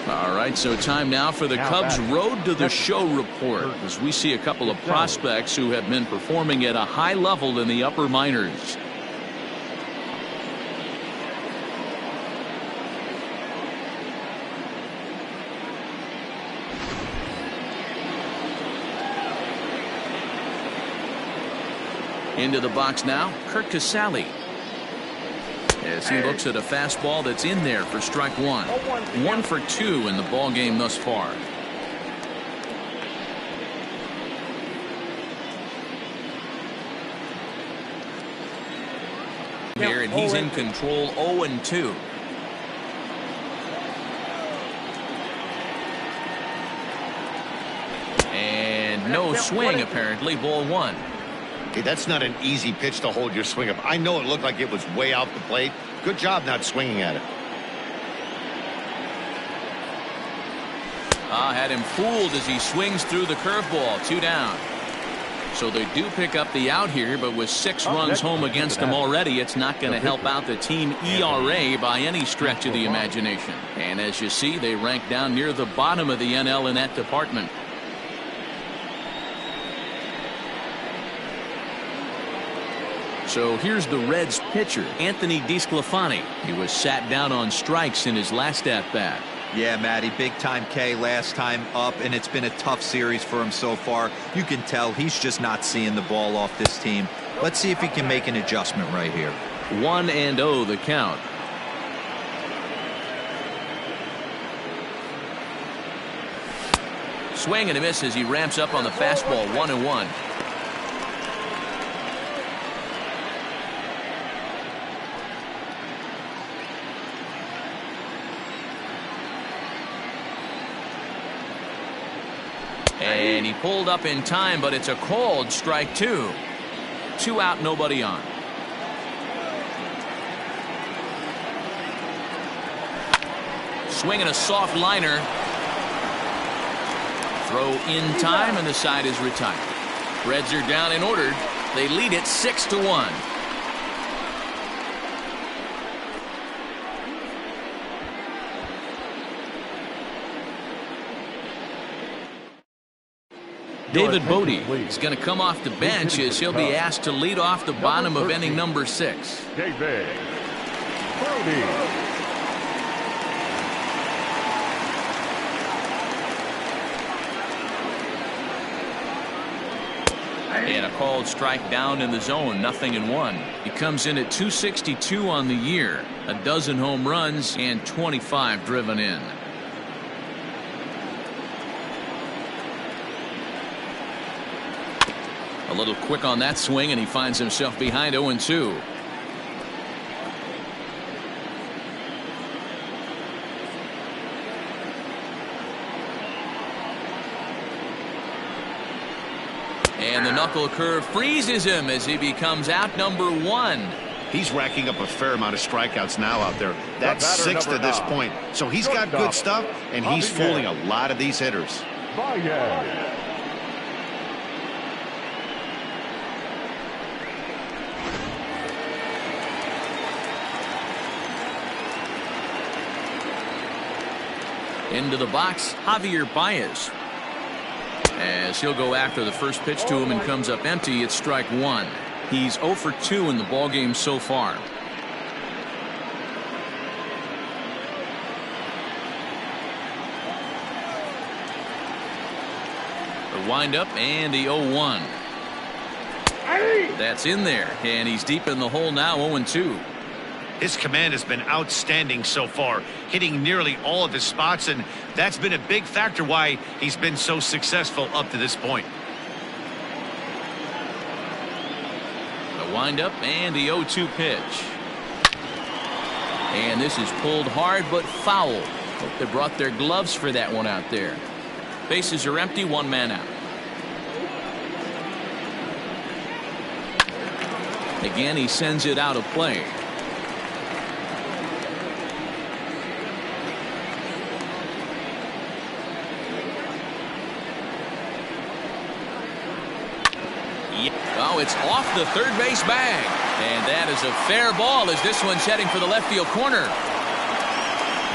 All right, so time now for the Cubs Road to the Show report, as we see a couple of prospects who have been performing at a high level in the upper minors. Into the box now, Kurt Casale, as he looks at a fastball that's in there for strike one. 1 for 2 in the ball game thus far. Here, and he's in control. 0-2. And no swing, apparently. Ball 1. Hey, that's not an easy pitch to hold your swing up. I know it looked like it was way off the plate. Good job not swinging at it. Had him fooled as he swings through the curveball. 2 down. So they do pick up the out here, but with 6 runs home against them already, it's not going to help out the team ERA by any stretch of the imagination. And as you see, they rank down near the bottom of the NL in that department. So here's the Reds pitcher, Anthony DeSclafani. He was sat down on strikes in his last at-bat. Yeah, Matty, big time K last time up, and it's been a tough series for him so far. You can tell he's just not seeing the ball off this team. Let's see if he can make an adjustment right here. 1-0 the count. Swing and a miss as he ramps up on the fastball. 1-1. And he pulled up in time, but it's a called strike 2. 2 out, nobody on. Swinging a soft liner. Throw in time, and the side is retired. Reds are down and ordered. They lead it 6-1. David Bodie is going to come off the bench as he'll be asked to lead off the bottom of inning number 6. David Bodie. And a called strike down in the zone. 0-1. He comes in at 262 on the year. A dozen home runs and 25 driven in. A little quick on that swing, and he finds himself behind 0-2. And the knuckle curve freezes him as he becomes out number 1. He's racking up a fair amount of strikeouts now out there. That's 6 to this point. So he's got good stuff, and he's fooling a lot of these hitters. Into the box, Javier Baez. As he'll go after the first pitch to him and comes up empty, it's strike 1. He's 0 for 2 in the ballgame so far. The windup and the 0-1. That's in there, and he's deep in the hole now. 0-2. His command has been outstanding so far, hitting nearly all of his spots, and that's been a big factor why he's been so successful up to this point. The windup and the 0-2 pitch. And this is pulled hard but foul. Hope they brought their gloves for that one out there. Bases are empty, 1 man out. Again, he sends it out of play. Oh, it's off the third base bag. And that is a fair ball as this one's heading for the left field corner.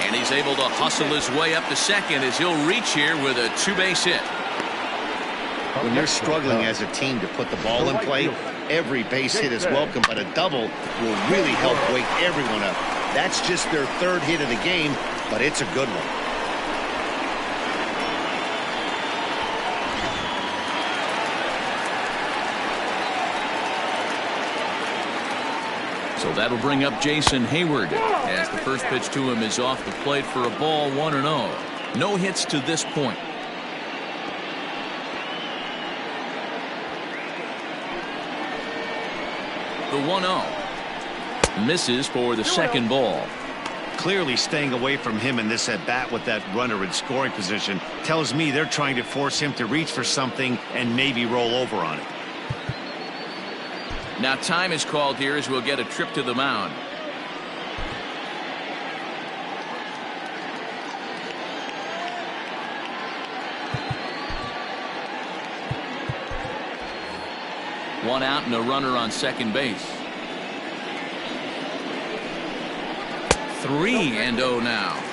And he's able to hustle his way up to second as he'll reach here with a two-base hit. When you're struggling as a team to put the ball in play, every base hit is welcome, but a double will really help wake everyone up. That's just their third hit of the game, but it's a good one. So that'll bring up Jason Hayward as the first pitch to him is off the plate for a ball, 1-0. No hits to this point. The 1-0 misses for the second ball. Clearly staying away from him in this at-bat with that runner in scoring position tells me they're trying to force him to reach for something and maybe roll over on it. Now time is called here as we'll get a trip to the mound. One out and a runner on second base. 3-0 now.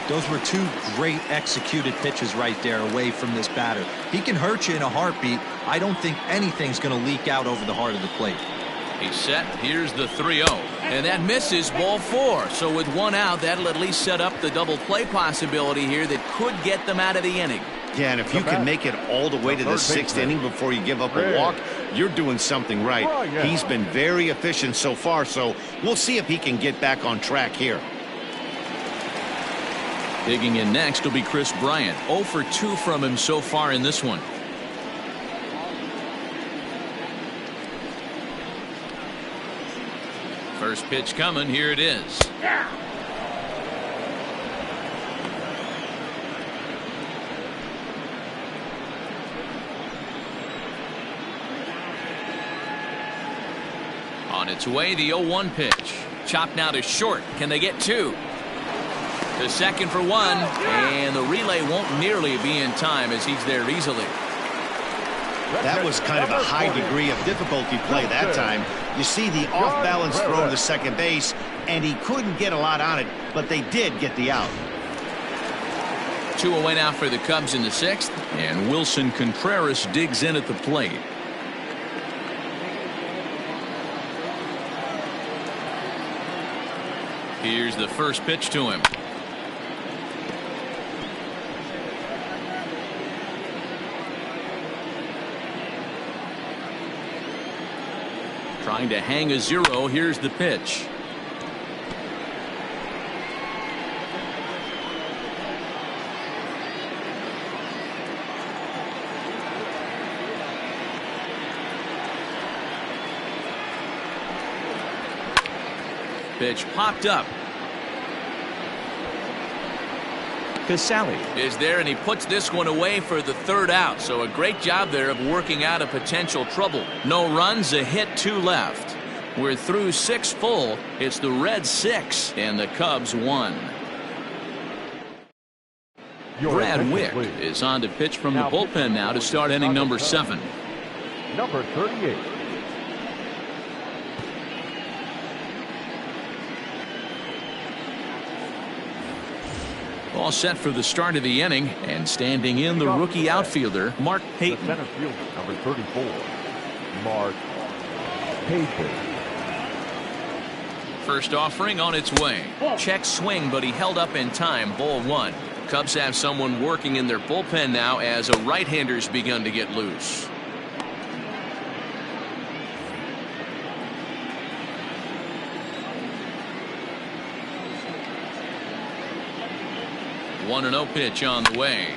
Those were two great executed pitches right there away from this batter. He can hurt you in a heartbeat. I don't think anything's going to leak out over the heart of the plate. He's set. Here's the 3-0. And that misses, ball 4. So with one out, that'll at least set up the double play possibility here that could get them out of the inning. Yeah, and if you can make it all the way to the sixth inning before you give up a walk, you're doing something right. He's been very efficient so far, so we'll see if he can get back on track here. Digging in next will be Chris Bryant. 0 for 2 from him so far in this one. First pitch coming. Here it is. On its way, the 0-1 pitch. Chopped now to short. Can they get 2? To second for 1, and the relay won't nearly be in time as he's there easily. That was kind of a high degree of difficulty play that time. You see the off-balance throw to second base, and he couldn't get a lot on it, but they did get the out. 2 away now for the Cubs in the 6th, and Wilson Contreras digs in at the plate. Here's the first pitch to him. Trying to hang a 0. Here's the pitch. Pitch popped up. Casale is there, and he puts this one away for the 3rd out. So a great job there of working out a potential trouble. No runs, a hit, 2 left. We're through 6 full. It's the Reds 6 and the Cubs 1. Brad Wick is on to pitch from the bullpen now to start inning number 7. Number 38. All set for the start of the inning, and standing in the rookie outfielder Mark Payton. The center fielder, number 34, Mark Payton. First offering on its way. Check swing, but he held up in time. Ball 1. Cubs have someone working in their bullpen now as a right-hander's begun to get loose. One and 0 pitch on the way.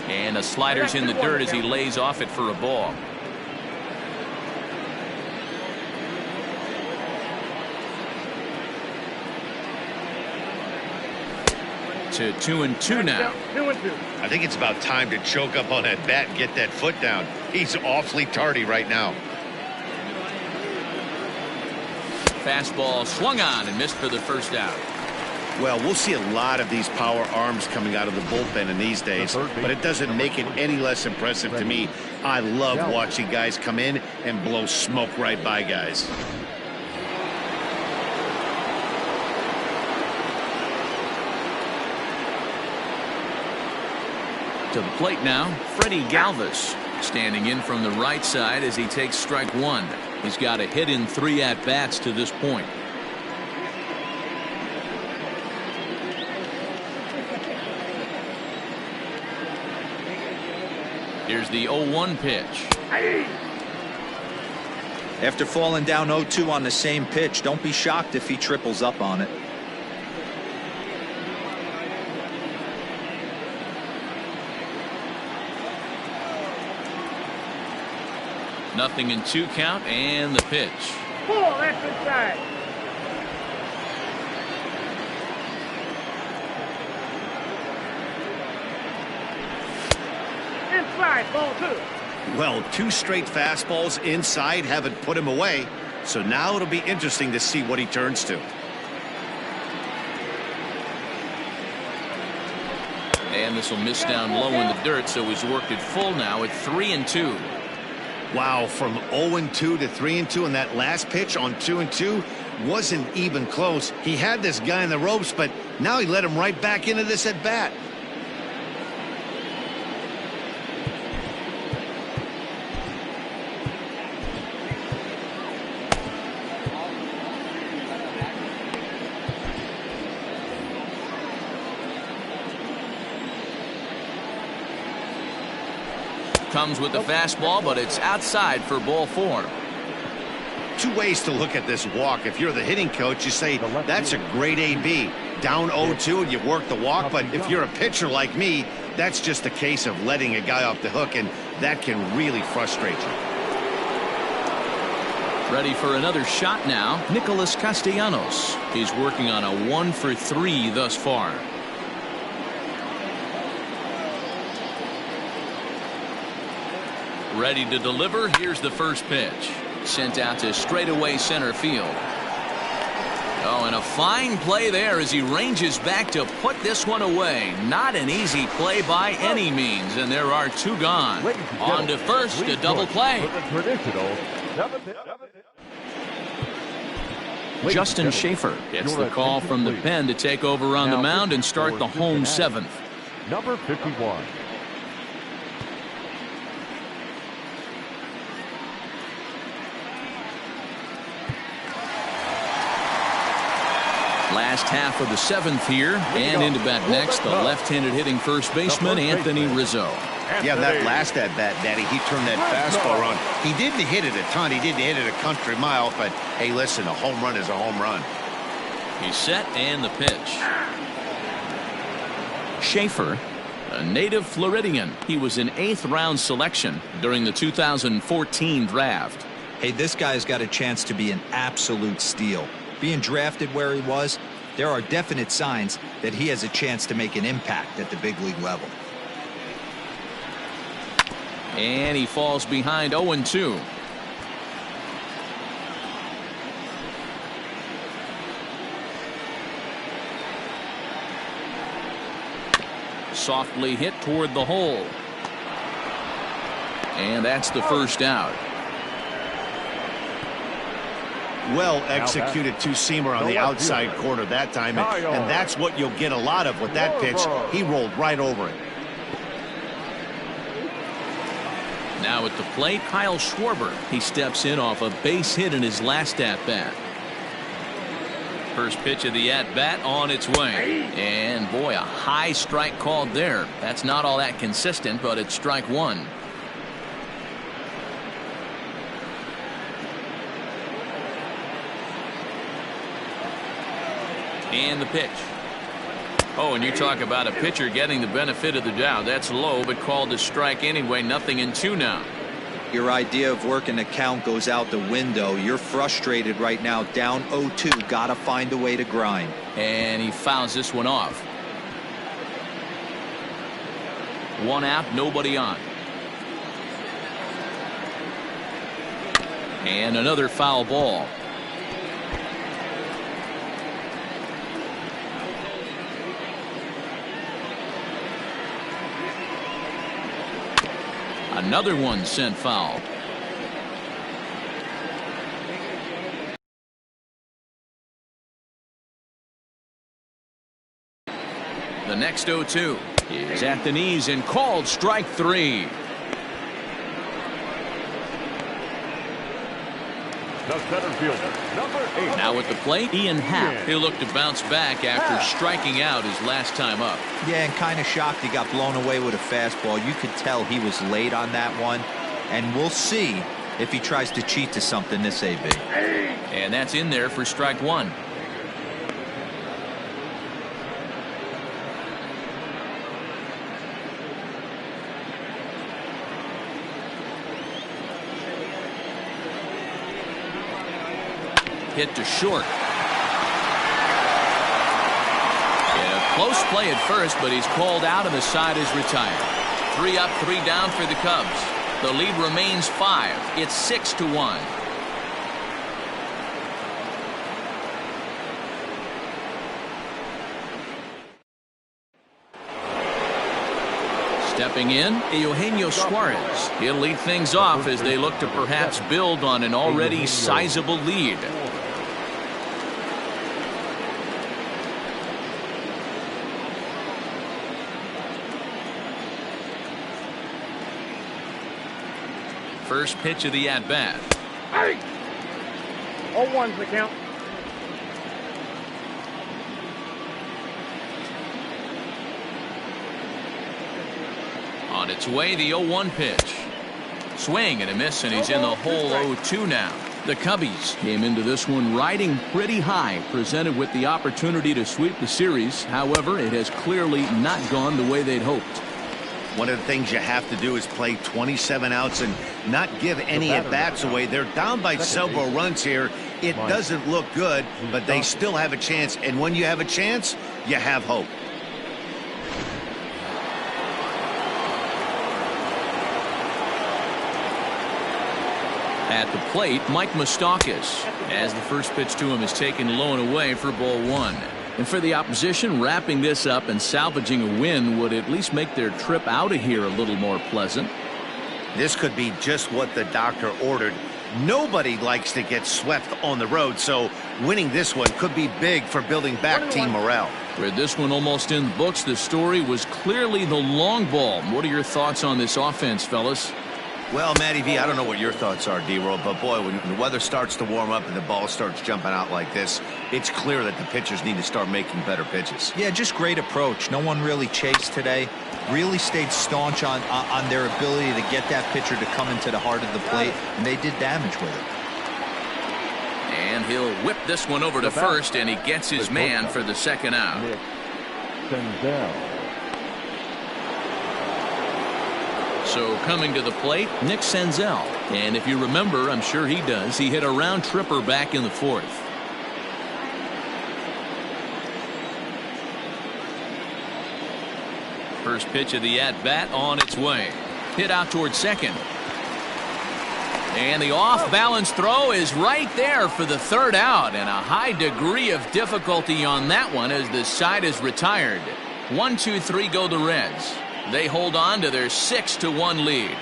And a slider's in the dirt as he lays off it for a ball. To 2-2 now. 2-2. I think it's about time to choke up on that bat and get that foot down. He's awfully tardy right now. Fastball swung on and missed for the first out. Well, we'll see a lot of these power arms coming out of the bullpen in these days, but it doesn't make it any less impressive to me. I love watching guys come in and blow smoke right by guys. To the plate now, Freddie Galvis, standing in from the right side as he takes strike one. He's got a hit in 3 at-bats to this point. Here's the 0-1 pitch. After falling down 0-2 on the same pitch, don't be shocked if he triples up on it. Nothing in 2 count, and the pitch. Pull, that's inside. Inside, ball 2. Well, 2 straight fastballs inside haven't put him away, so now it'll be interesting to see what he turns to. And this will miss down low in the dirt, so he's worked it full now at 3-2. Wow, from 0-2 to 3-2, and that last pitch on 2-2 wasn't even close. He had this guy in the ropes, but now he let him right back into this at bat. Comes with the fastball, but it's outside for ball 4. 2 ways to look at this walk. If you're the hitting coach, you say that's a great AB. Down 0-2 and you work the walk, but if you're a pitcher like me, that's just a case of letting a guy off the hook, and that can really frustrate you. Ready for another shot now, Nicholas Castellanos. He's working on a 1-for-3 thus far. Ready to deliver. Here's the first pitch. Sent out to straightaway center field. Oh, and a fine play there as he ranges back to put this one away. Not an easy play by any means, and there are 2 gone. On to first, a double play. Justin Schaefer gets the call from the pen to take over on the mound and start the home 7th. Number 51. Last half of the 7th here, and into bat next, the left-handed hitting first baseman, Anthony Rizzo. Yeah, that last at-bat, Daddy, he turned that fastball around. He didn't hit it a ton. He didn't hit it a country mile, but, hey, listen, a home run is a home run. He's set, and the pitch. Schaefer, a native Floridian. He was an 8th-round selection during the 2014 draft. Hey, this guy's got a chance to be an absolute steal. Being drafted where he was, there are definite signs that he has a chance to make an impact at the big league level. And he falls behind 0-2. Softly hit toward the hole. And that's the first out. Well executed 2-seamer on the outside corner that time, and that's what you'll get a lot of with that pitch. He rolled right over it. Now at the plate, Kyle Schwarber. He steps in off a base hit in his last at-bat. First pitch of the at-bat on its way. And boy, a high strike called there. That's not all that consistent, but it's strike 1. And the pitch. Oh, and you talk about a pitcher getting the benefit of the doubt. That's low, but called a strike anyway. Nothing in 2 now. Your idea of working the count goes out the window. You're frustrated right now, down 0-2. Gotta find a way to grind. And he fouls this one off. 1 out, nobody on. And another foul ball. Another one sent foul. The next 0-2 is at the knees and called strike 3. The center fielder, number 8. Now at the plate, Ian Happ. He'll look to bounce back after striking out his last time up. Yeah, and kind of shocked he got blown away with a fastball. You could tell he was late on that one. And we'll see if he tries to cheat to something this AB. And that's in there for strike 1. Hit to short. Yeah, close play at first, but he's called out and the side is retired. 3 up, 3 down for the Cubs. The lead remains 5. It's 6-1. Stepping in, Eugenio Suarez. He'll lead things off as they look to perhaps build on an already sizable lead. First pitch of the at-bat. Hey! 0-1's the count. On its way, the 0-1 pitch. Swing and a miss, and he's in the hole 0-2 now. The Cubbies came into this one riding pretty high, presented with the opportunity to sweep the series. However, it has clearly not gone the way they'd hoped. One of the things you have to do is play 27 outs and not give any at-bats away. They're down by several runs here. It doesn't look good, but they still have a chance. And when you have a chance, you have hope. At the plate, Mike Moustakas, as the first pitch to him is taken low and away for ball 1. And for the opposition, wrapping this up and salvaging a win would at least make their trip out of here a little more pleasant. This could be just what the doctor ordered. Nobody likes to get swept on the road, so winning this one could be big for building back team morale. With this one almost in the books, the story was clearly the long ball. What are your thoughts on this offense, fellas? Well, Matty V, I don't know what your thoughts are, D-Roll, but boy, when the weather starts to warm up and the ball starts jumping out like this, it's clear that the pitchers need to start making better pitches. Yeah, just great approach. No one really chased today. Really stayed staunch on their ability to get that pitcher to come into the heart of the plate, and they did damage with it. And he'll whip this one over to first, and he gets his man for the second out. So coming to the plate, Nick Senzel. And if you remember, I'm sure he does, he hit a round tripper back in the 4th. First pitch of the at-bat on its way. Hit out towards second. And the off-balance throw is right there for the third out, and a high degree of difficulty on that one as the side is retired. 1-2-3 go the Reds. They hold on to their 6-1 lead.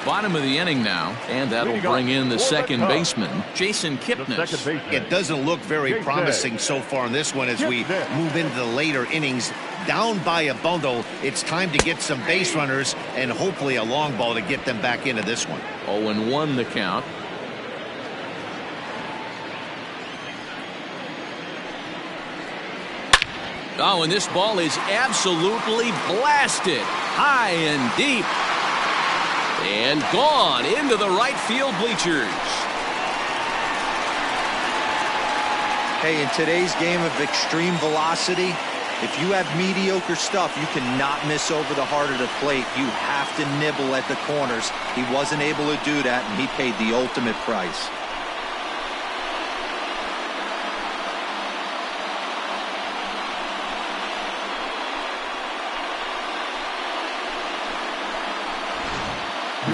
Bottom of the inning now, and that'll bring in the second baseman, Jason Kipnis. It doesn't look very promising so far in this one as we move into the later innings. Down by a bundle, it's time to get some base runners and hopefully a long ball to get them back into this one. 0-1 the count. Oh, and this ball is absolutely blasted high and deep. And gone into the right field bleachers. Hey, in today's game of extreme velocity, if you have mediocre stuff, you cannot miss over the heart of the plate. You have to nibble at the corners. He wasn't able to do that, and he paid the ultimate price.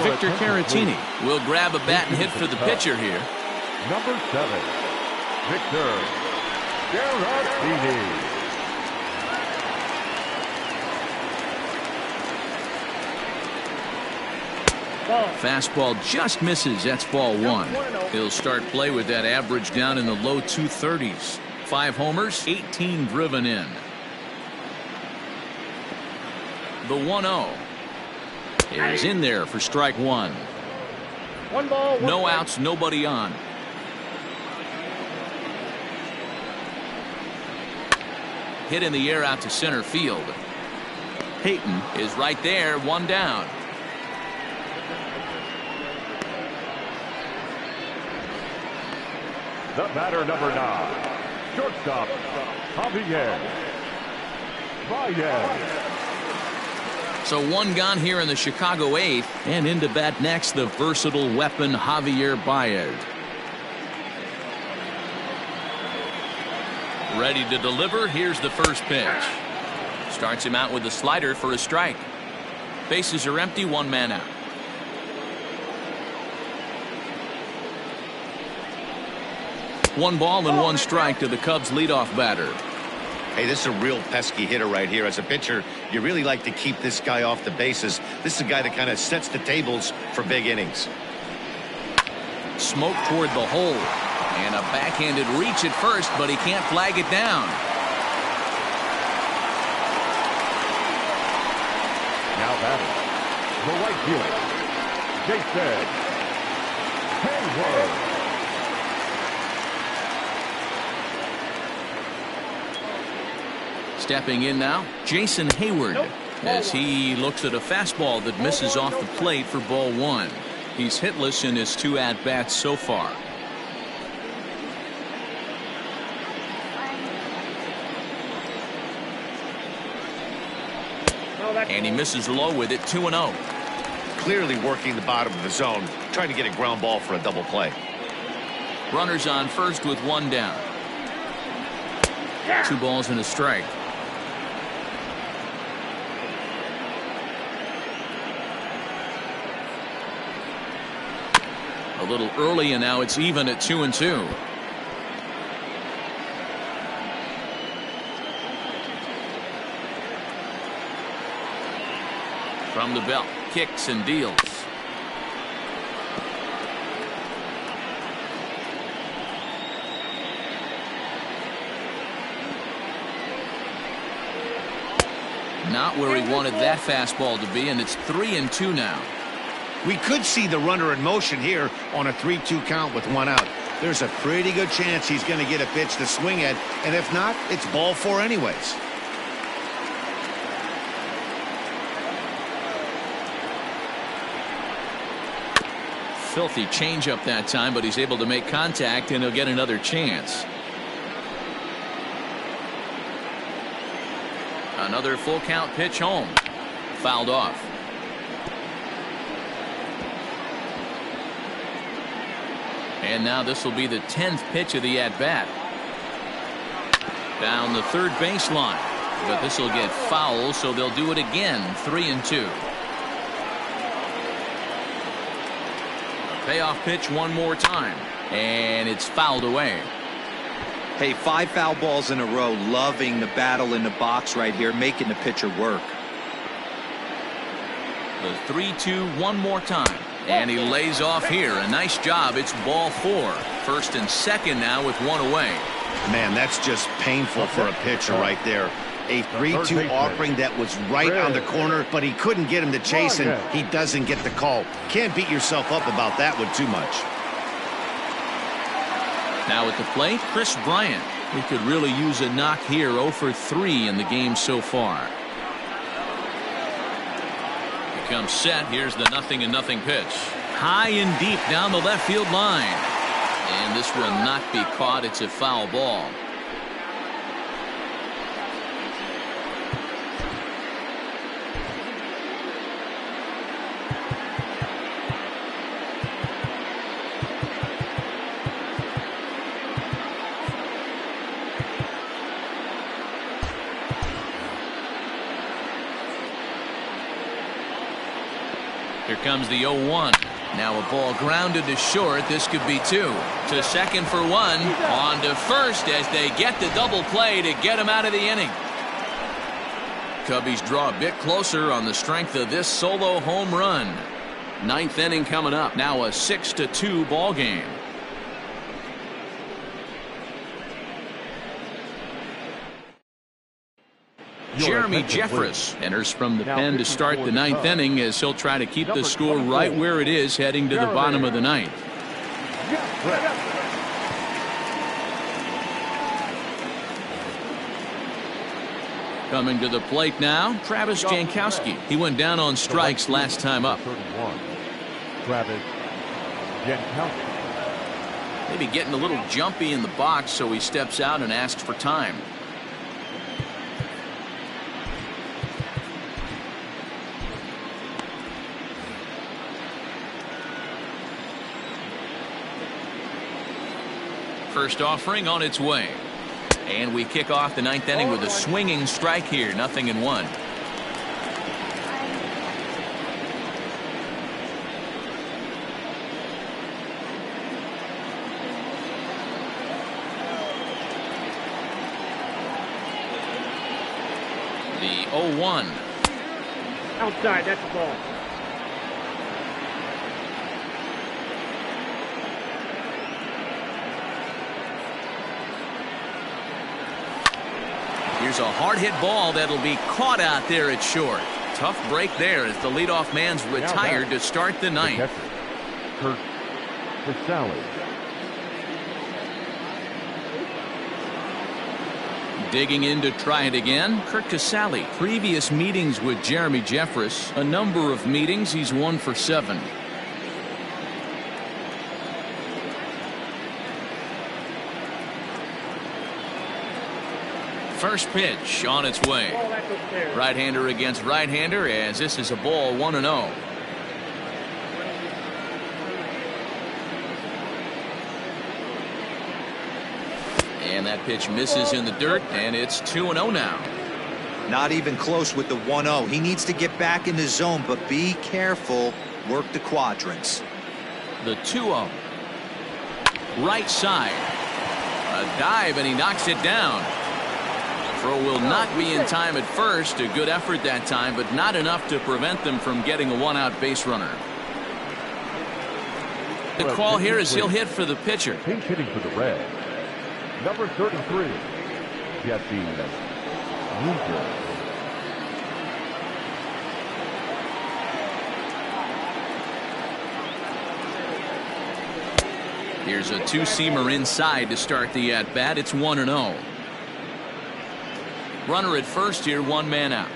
Victor Caratini will grab a bat and hit for the pitcher here. Number 7, Victor Caratini. Fastball just misses. That's ball one. He'll start play with that average down in the low 230s. 5 homers, 18 driven in. The 1-0 is in there for strike one. 1 ball, 1 No strike. outs, nobody on. Hit in the air out to center field. Peyton is right there, 1 down. The batter, number 9, shortstop, Javier Baez. So 1 gone here in the Chicago 8th, and into bat next, the versatile weapon Javier Baez. Ready to deliver. Here's the first pitch. Starts him out with a slider for a strike. Bases are empty, 1 man out. One ball and 1 strike to the Cubs leadoff batter. Hey, this is a real pesky hitter right here. As a pitcher, you really like to keep this guy off the bases. This is a guy that kind of sets the tables for big innings. Smoke toward the hole. And a backhanded reach at first, but he can't flag it down. Now batting, the right fielder, Jason Hayward. Stepping in now, Jason Hayward, as he looks at a fastball that misses off the plate for ball 1. He's hitless in his 2 at-bats so far. And he misses low with it, 2-0. Clearly working the bottom of the zone, trying to get a ground ball for a double play. Runners on first with 1 down. 2 balls and a strike. A little early, and now it's even at 2-2. From the belt, kicks and deals. Not where he wanted that fastball to be, and it's 3-2 now. We could see the runner in motion here on a 3-2 count with 1 out. There's a pretty good chance he's going to get a pitch to swing at, and if not, it's ball 4 anyways. Filthy changeup that time, but he's able to make contact, and he'll get another chance. Another full count pitch home. Fouled off. And now this will be the 10th pitch of the at-bat. Down the third baseline. But this will get foul, so they'll do it again. 3-2. Payoff pitch one more time. And it's fouled away. Hey, 5 foul balls in a row. Loving the battle in the box right here, making the pitcher work. The 3-2 one more time. And he lays off here. A nice job. It's ball 4. First and second now with 1 away. Man, that's just painful for a pitcher right there. A 3-2 offering that was right on the corner, but he couldn't get him to chase, and he doesn't get the call. Can't beat yourself up about that one too much. Now at the plate, Chris Bryant. He could really use a knock here. 0 for 3 in the game so far. He comes set. Here's the 0-0 pitch. High and deep down the left field line. And this will not be caught. It's a foul ball. Here comes the 0-1. Now a ball grounded to short. This could be 2. To second for 1. On to first as they get the double play to get him out of the inning. Cubbies draw a bit closer on the strength of this solo home run. Ninth inning coming up. Now a 6-2 ball game. Jeremy Jeffress enters from the pen to start the ninth inning as he'll try to keep the score right where it is heading to the bottom of the ninth. Coming to the plate now, Travis Jankowski. He went down on strikes last time up. 31. Travis Jankowski. Maybe getting a little jumpy in the box, so he steps out and asks for time. First offering on its way. And we kick off the ninth inning with a swinging strike here. 0-1. The 0-1. Outside, that's the ball. Here's a hard-hit ball that'll be caught out there at short. Tough break there as the leadoff man's retired to start the ninth. Kurt Casale. Digging in to try it again, Kurt Casale. Previous meetings with Jeremy Jeffress, a number of meetings, he's 1 for 7. First pitch on its way. Right-hander against right-hander as this is a ball 1-0. And that pitch misses in the dirt, and it's 2-0 now. Not even close with the 1-0. He needs to get back in the zone, but be careful. Work the quadrants. The 2-0. Right side. A dive, and he knocks it down. Throw will not be in time at first. A good effort that time, but not enough to prevent them from getting a one-out base runner. The call here is he'll hit for the pitcher. Pinch hitting for the Reds. Number 33, Jesse Winker. Here's a two-seamer inside to start the at-bat. It's 1-0. Runner at first here, one man out.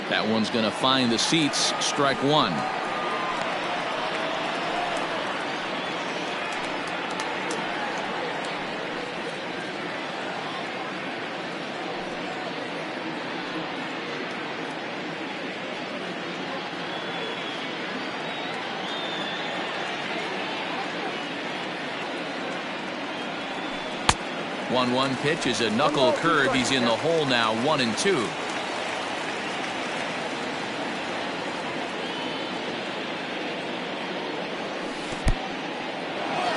That one's going to find the seats. Strike one. One pitch is a knuckle curve. He's in the hole now, 1-2.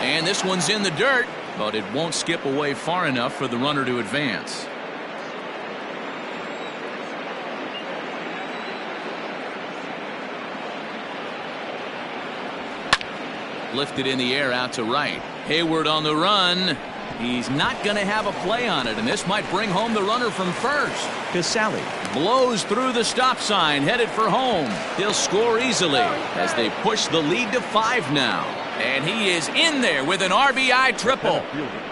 And this one's in the dirt, but it won't skip away far enough for the runner to advance. Lifted in the air out to right. Hayward on the run. He's not going to have a play on it, and this might bring home the runner from first. Casale blows through the stop sign, headed for home. He'll score easily as they push the lead to 5 now. And he is in there with an RBI triple.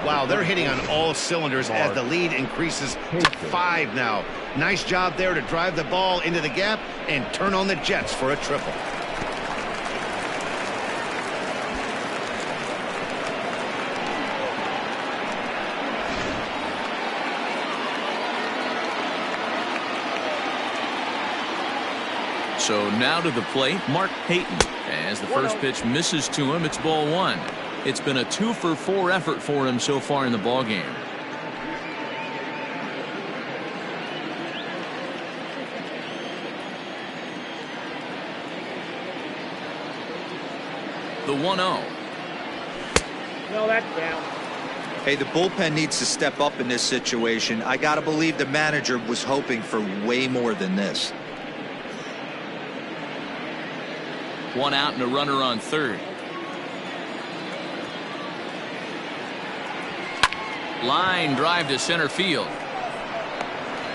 Wow, they're hitting on all cylinders as the lead increases to 5 now. Nice job there to drive the ball into the gap and turn on the Jets for a triple. So now to the plate, Mark Payton. As the first pitch misses to him, it's ball 1. It's been a 2-for-4 effort for him so far in the ballgame. The 1-0. No, that's down. Hey, the bullpen needs to step up in this situation. I got to believe the manager was hoping for way more than this. One out and a runner on third. Line drive to center field.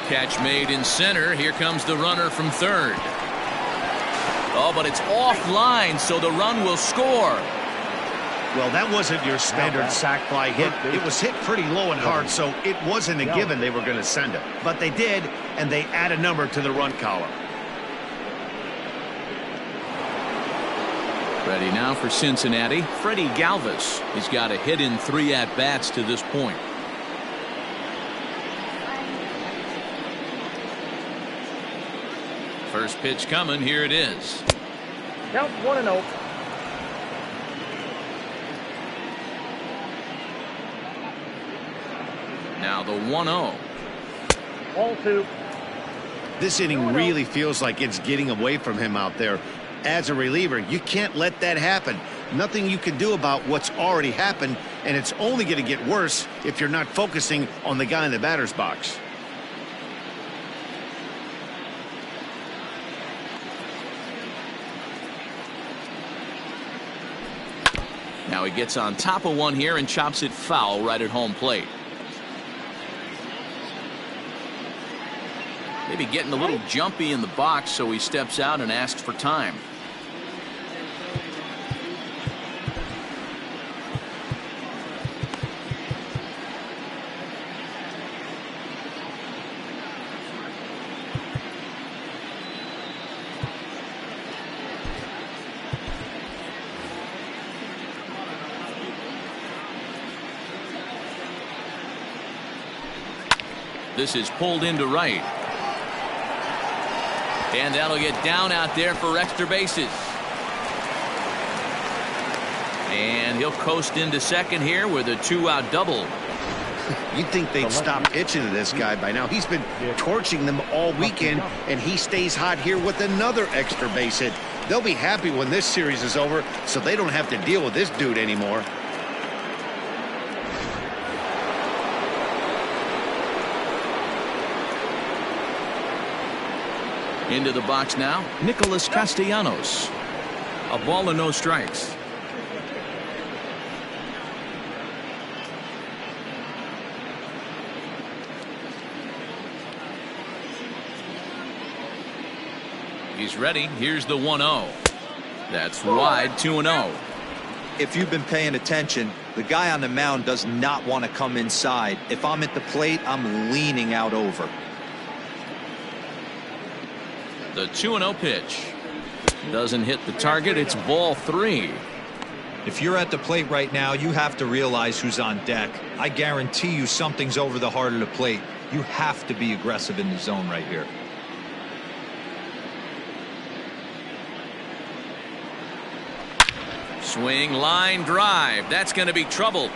Catch made in center. Here comes the runner from third. Oh, but it's offline, so the run will score. Well, that wasn't your standard sac fly hit. It was hit pretty low and hard, so it wasn't a given they were going to send it. But they did, and they add a number to the run column. Ready now for Cincinnati, Freddie Galvis. He's got a hit in 3 at-bats to this point. First pitch coming. Here it is. Count 1-0. Now the 1-0. Ball 2. This inning really feels like it's getting away from him out there. As a reliever, you can't let that happen. Nothing you can do about what's already happened, and it's only going to get worse if you're not focusing on the guy in the batter's box. Now he gets on top of one here and chops it foul right at home plate. Maybe getting a little jumpy in the box, so he steps out and asks for time. This is pulled into right. And that'll get down out there for extra bases. And he'll coast into second here with a 2-out double. You'd think they'd stop pitching to this guy by now. He's been torching them all weekend, and he stays hot here with another extra base hit. They'll be happy when this series is over, so they don't have to deal with this dude anymore. Into the box now, Nicholas Castellanos. A ball and no strikes. He's ready. Here's the 1-0. That's wide, 2-0. If you've been paying attention, the guy on the mound does not want to come inside. If I'm at the plate, I'm leaning out over. The 2-0 pitch doesn't hit the target. It's ball 3. If you're at the plate right now, you have to realize who's on deck. I guarantee you something's over the heart of the plate. You have to be aggressive in the zone right here. Swing, line drive. That's going to be trouble.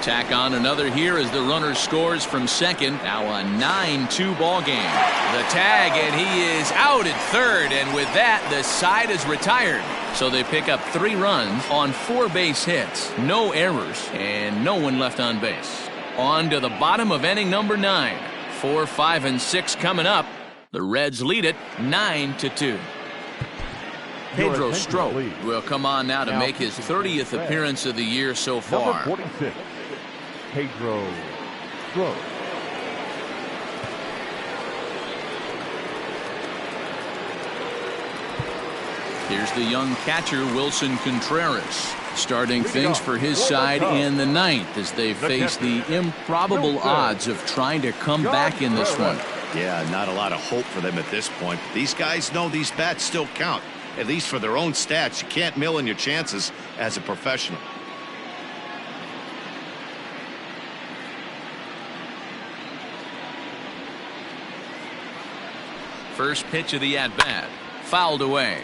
Tack on another here as the runner scores from second. Now a 9-2 ball game. The tag, and he is out at third, and with that the side is retired. So they pick up 3 runs on 4 base hits, no errors, and no one left on base. On to the bottom of inning number 9. 4, 5, and 6 coming up. The Reds lead it 9-2. Pedro Strop will come on now to make his 30th appearance of the year so far. Number 46, Pedro Strop. Here's the young catcher, Wilson Contreras, starting things for his side in the 9th as they face the improbable odds of trying to come back in this one. Yeah, not a lot of hope for them at this point. These guys know these bats still count, at least for their own stats. You can't mill in your chances as a professional. First pitch of the at-bat, fouled away.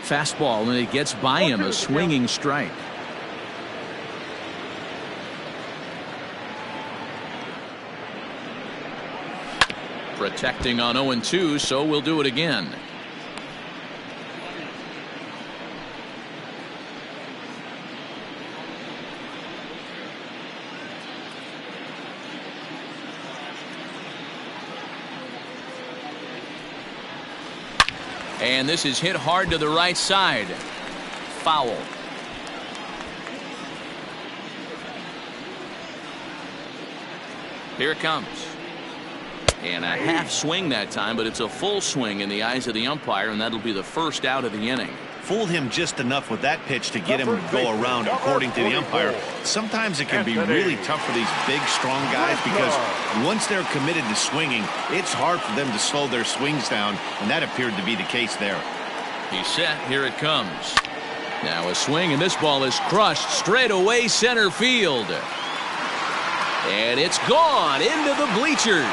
Fastball, and it gets by him, a swinging strike. Protecting on 0-2, so we'll do it again. And this is hit hard to the right side. Foul. Here it comes. And a half swing that time, but it's a full swing in the eyes of the umpire, and that'll be the first out of the inning. Fooled him just enough with that pitch to get him to go around, according to the umpire. Sometimes it can be really tough for these big, strong guys because once they're committed to swinging, it's hard for them to slow their swings down, and that appeared to be the case there. He's set. Here it comes. Now a swing, and this ball is crushed straight away center field. And it's gone into the bleachers.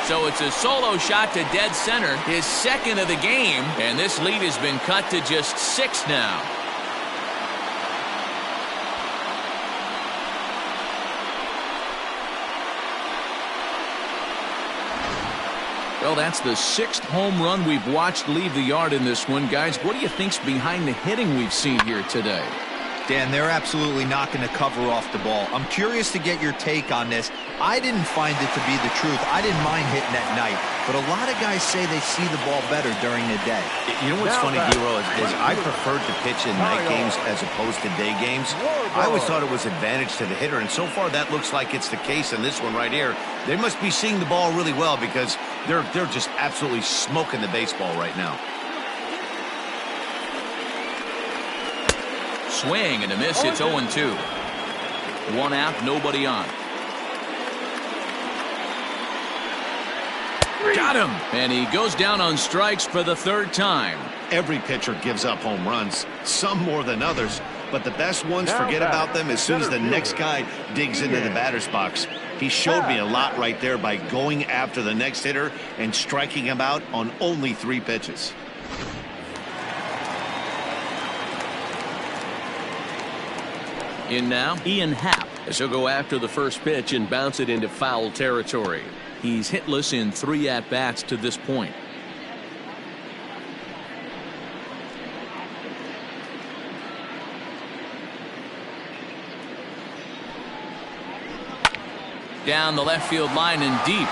So it's a solo shot to dead center, his second of the game, and this lead has been cut to just 6 now. Well, that's the 6th home run we've watched leave the yard in this one. Guys, what do you think's behind the hitting we've seen here today? Dan, they're absolutely not going to cover off the ball. I'm curious to get your take on this. I didn't find it to be the truth. I didn't mind hitting at night, but a lot of guys say they see the ball better during the day. You know what's funny, D-Row, is I preferred to pitch in night games as opposed to day games. I always thought it was advantage to the hitter, and so far that looks like it's the case in this one right here. They must be seeing the ball really well because they're just absolutely smoking the baseball right now. Swing and a miss. It's 0-2. 1 out, nobody on. Got him. And he goes down on strikes for the 3rd time. Every pitcher gives up home runs, some more than others, but the best ones forget about them as soon as the next guy digs into the batter's box. He showed me a lot right there by going after the next hitter and striking him out on only 3 pitches. In now, Ian Happ, as he'll go after the first pitch and bounce it into foul territory. He's hitless in 3 at-bats to this point. Down the left field line and deep.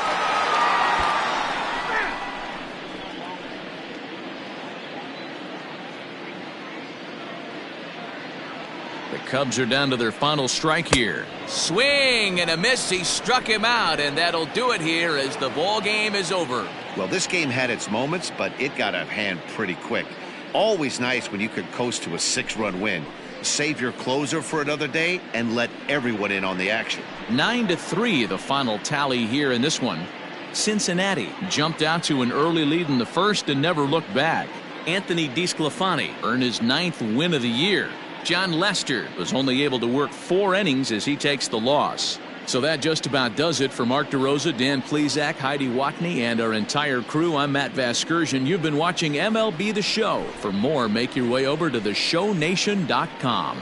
The Cubs are down to their final strike here. Swing and a miss. He struck him out, and that'll do it here as the ball game is over. Well, this game had its moments, but it got out of hand pretty quick. Always nice when you could coast to a 6-run win. Save your closer for another day and let everyone in on the action. 9-3 the final tally here in this one. Cincinnati jumped out to an early lead in the first and never looked back. Anthony DeSclafani earned his 9th win of the year. John Lester was only able to work 4 innings as he takes the loss. So that just about does it for Mark DeRosa, Dan Plesac, Heidi Watney, and our entire crew. I'm Matt Vasgersian. You've been watching MLB The Show. For more, make your way over to theshownation.com.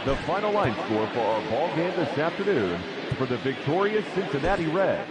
The final line score for our ball game this afternoon for the victorious Cincinnati Reds.